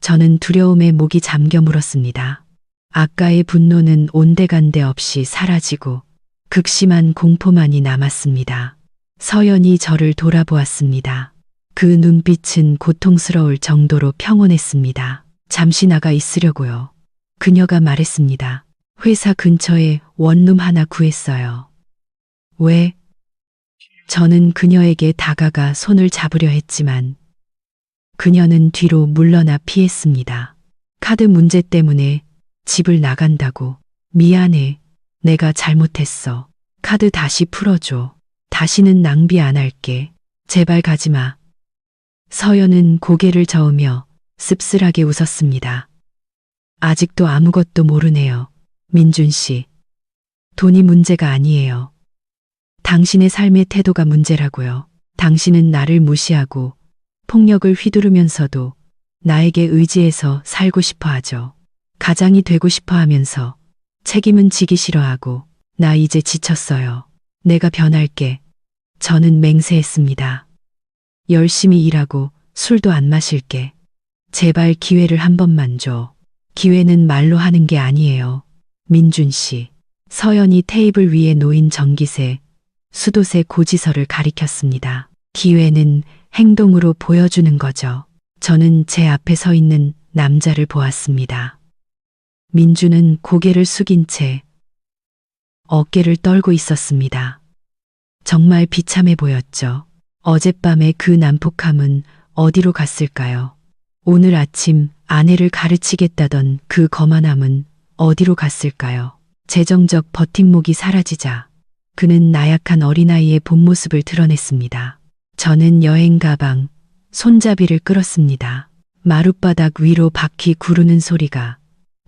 저는 두려움에 목이 잠겨 물었습니다. 아까의 분노는 온데간데 없이 사라지고 극심한 공포만이 남았습니다. 서연이 저를 돌아보았습니다. 그 눈빛은 고통스러울 정도로 평온했습니다. 잠시 나가 있으려고요. 그녀가 말했습니다. 회사 근처에 원룸 하나 구했어요. 왜? 저는 그녀에게 다가가 손을 잡으려 했지만 그녀는 뒤로 물러나 피했습니다. 카드 문제 때문에 집을 나간다고. 미안해. 내가 잘못했어. 카드 다시 풀어줘. 다시는 낭비 안 할게. 제발 가지마. 서연은 고개를 저으며 씁쓸하게 웃었습니다. 아직도 아무것도 모르네요. 민준 씨. 돈이 문제가 아니에요. 당신의 삶의 태도가 문제라고요. 당신은 나를 무시하고 폭력을 휘두르면서도 나에게 의지해서 살고 싶어 하죠. 가장이 되고 싶어 하면서 책임은 지기 싫어하고 나 이제 지쳤어요. 내가 변할게. 저는 맹세했습니다. 열심히 일하고 술도 안 마실게. 제발 기회를 한 번만 줘. 기회는 말로 하는 게 아니에요. 민준 씨. 서연이 테이블 위에 놓인 전기세, 수도세 고지서를 가리켰습니다. 기회는 행동으로 보여주는 거죠. 저는 제 앞에 서 있는 남자를 보았습니다. 민주는 고개를 숙인 채 어깨를 떨고 있었습니다. 정말 비참해 보였죠. 어젯밤의 그 난폭함은 어디로 갔을까요? 오늘 아침 아내를 가르치겠다던 그 거만함은 어디로 갔을까요? 재정적 버팀목이 사라지자 그는 나약한 어린아이의 본 모습을 드러냈습니다. 저는 여행 가방, 손잡이를 끌었습니다. 마룻바닥 위로 바퀴 구르는 소리가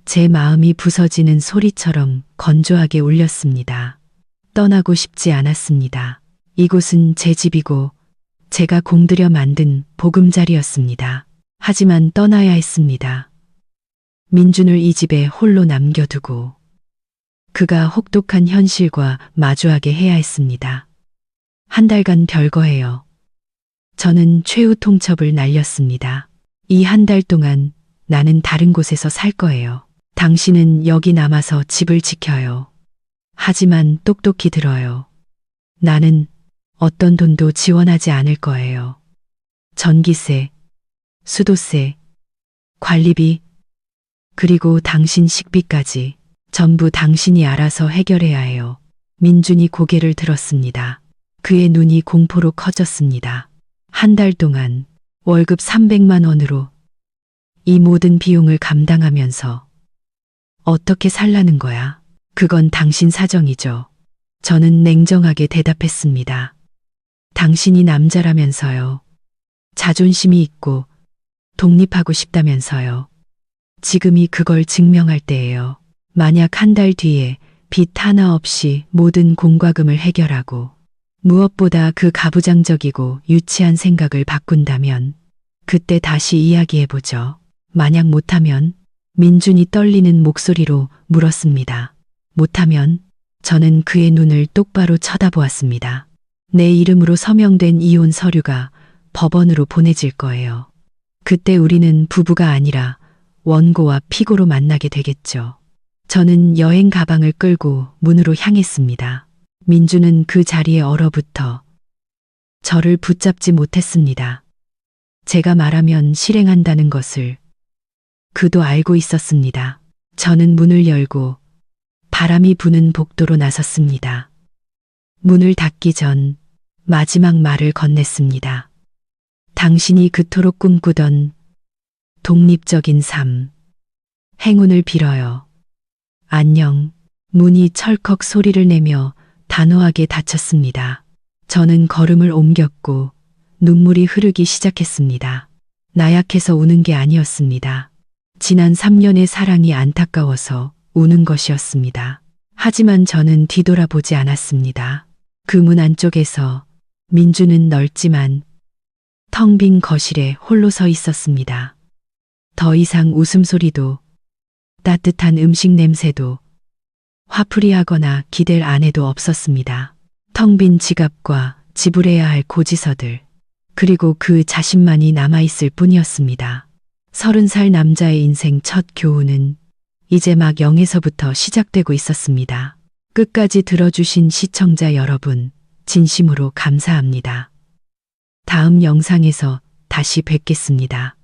제 마음이 부서지는 소리처럼 건조하게 울렸습니다. 떠나고 싶지 않았습니다. 이곳은 제 집이고 제가 공들여 만든 보금자리였습니다. 하지만 떠나야 했습니다. 민준을 이 집에 홀로 남겨두고 그가 혹독한 현실과 마주하게 해야 했습니다. 한 달간 별거예요. 저는 최후 통첩을 날렸습니다. 이 한 달 동안 나는 다른 곳에서 살 거예요. 당신은 여기 남아서 집을 지켜요. 하지만 똑똑히 들어요. 나는 어떤 돈도 지원하지 않을 거예요. 전기세, 수도세, 관리비, 그리고 당신 식비까지 전부 당신이 알아서 해결해야 해요. 민준이 고개를 들었습니다. 그의 눈이 공포로 커졌습니다. 한 달 동안 월급 300만 원으로 이 모든 비용을 감당하면서 어떻게 살라는 거야? 그건 당신 사정이죠. 저는 냉정하게 대답했습니다. 당신이 남자라면서요. 자존심이 있고 독립하고 싶다면서요. 지금이 그걸 증명할 때예요. 만약 한 달 뒤에 빚 하나 없이 모든 공과금을 해결하고 무엇보다 그 가부장적이고 유치한 생각을 바꾼다면 그때 다시 이야기해보죠. 만약 못하면 민준이 떨리는 목소리로 물었습니다. 못하면 저는 그의 눈을 똑바로 쳐다보았습니다. 내 이름으로 서명된 이혼 서류가 법원으로 보내질 거예요. 그때 우리는 부부가 아니라 원고와 피고로 만나게 되겠죠. 저는 여행 가방을 끌고 문으로 향했습니다. 민주는 그 자리에 얼어붙어 저를 붙잡지 못했습니다. 제가 말하면 실행한다는 것을 그도 알고 있었습니다. 저는 문을 열고 바람이 부는 복도로 나섰습니다. 문을 닫기 전 마지막 말을 건넸습니다. 당신이 그토록 꿈꾸던 독립적인 삶, 행운을 빌어요. 안녕. 문이 철컥 소리를 내며 단호하게 닫혔습니다. 저는 걸음을 옮겼고 눈물이 흐르기 시작했습니다. 나약해서 우는 게 아니었습니다. 지난 3년의 사랑이 안타까워서 우는 것이었습니다. 하지만 저는 뒤돌아보지 않았습니다. 그 문 안쪽에서 민주는 넓지만 텅 빈 거실에 홀로 서 있었습니다. 더 이상 웃음소리도 따뜻한 음식 냄새도 화풀이하거나 기댈 아내도 없었습니다. 텅 빈 지갑과 지불해야 할 고지서들, 그리고 그 자신만이 남아있을 뿐이었습니다. 30살 남자의 인생 첫 교훈은 이제 막 0에서부터 시작되고 있었습니다. 끝까지 들어주신 시청자 여러분, 진심으로 감사합니다. 다음 영상에서 다시 뵙겠습니다.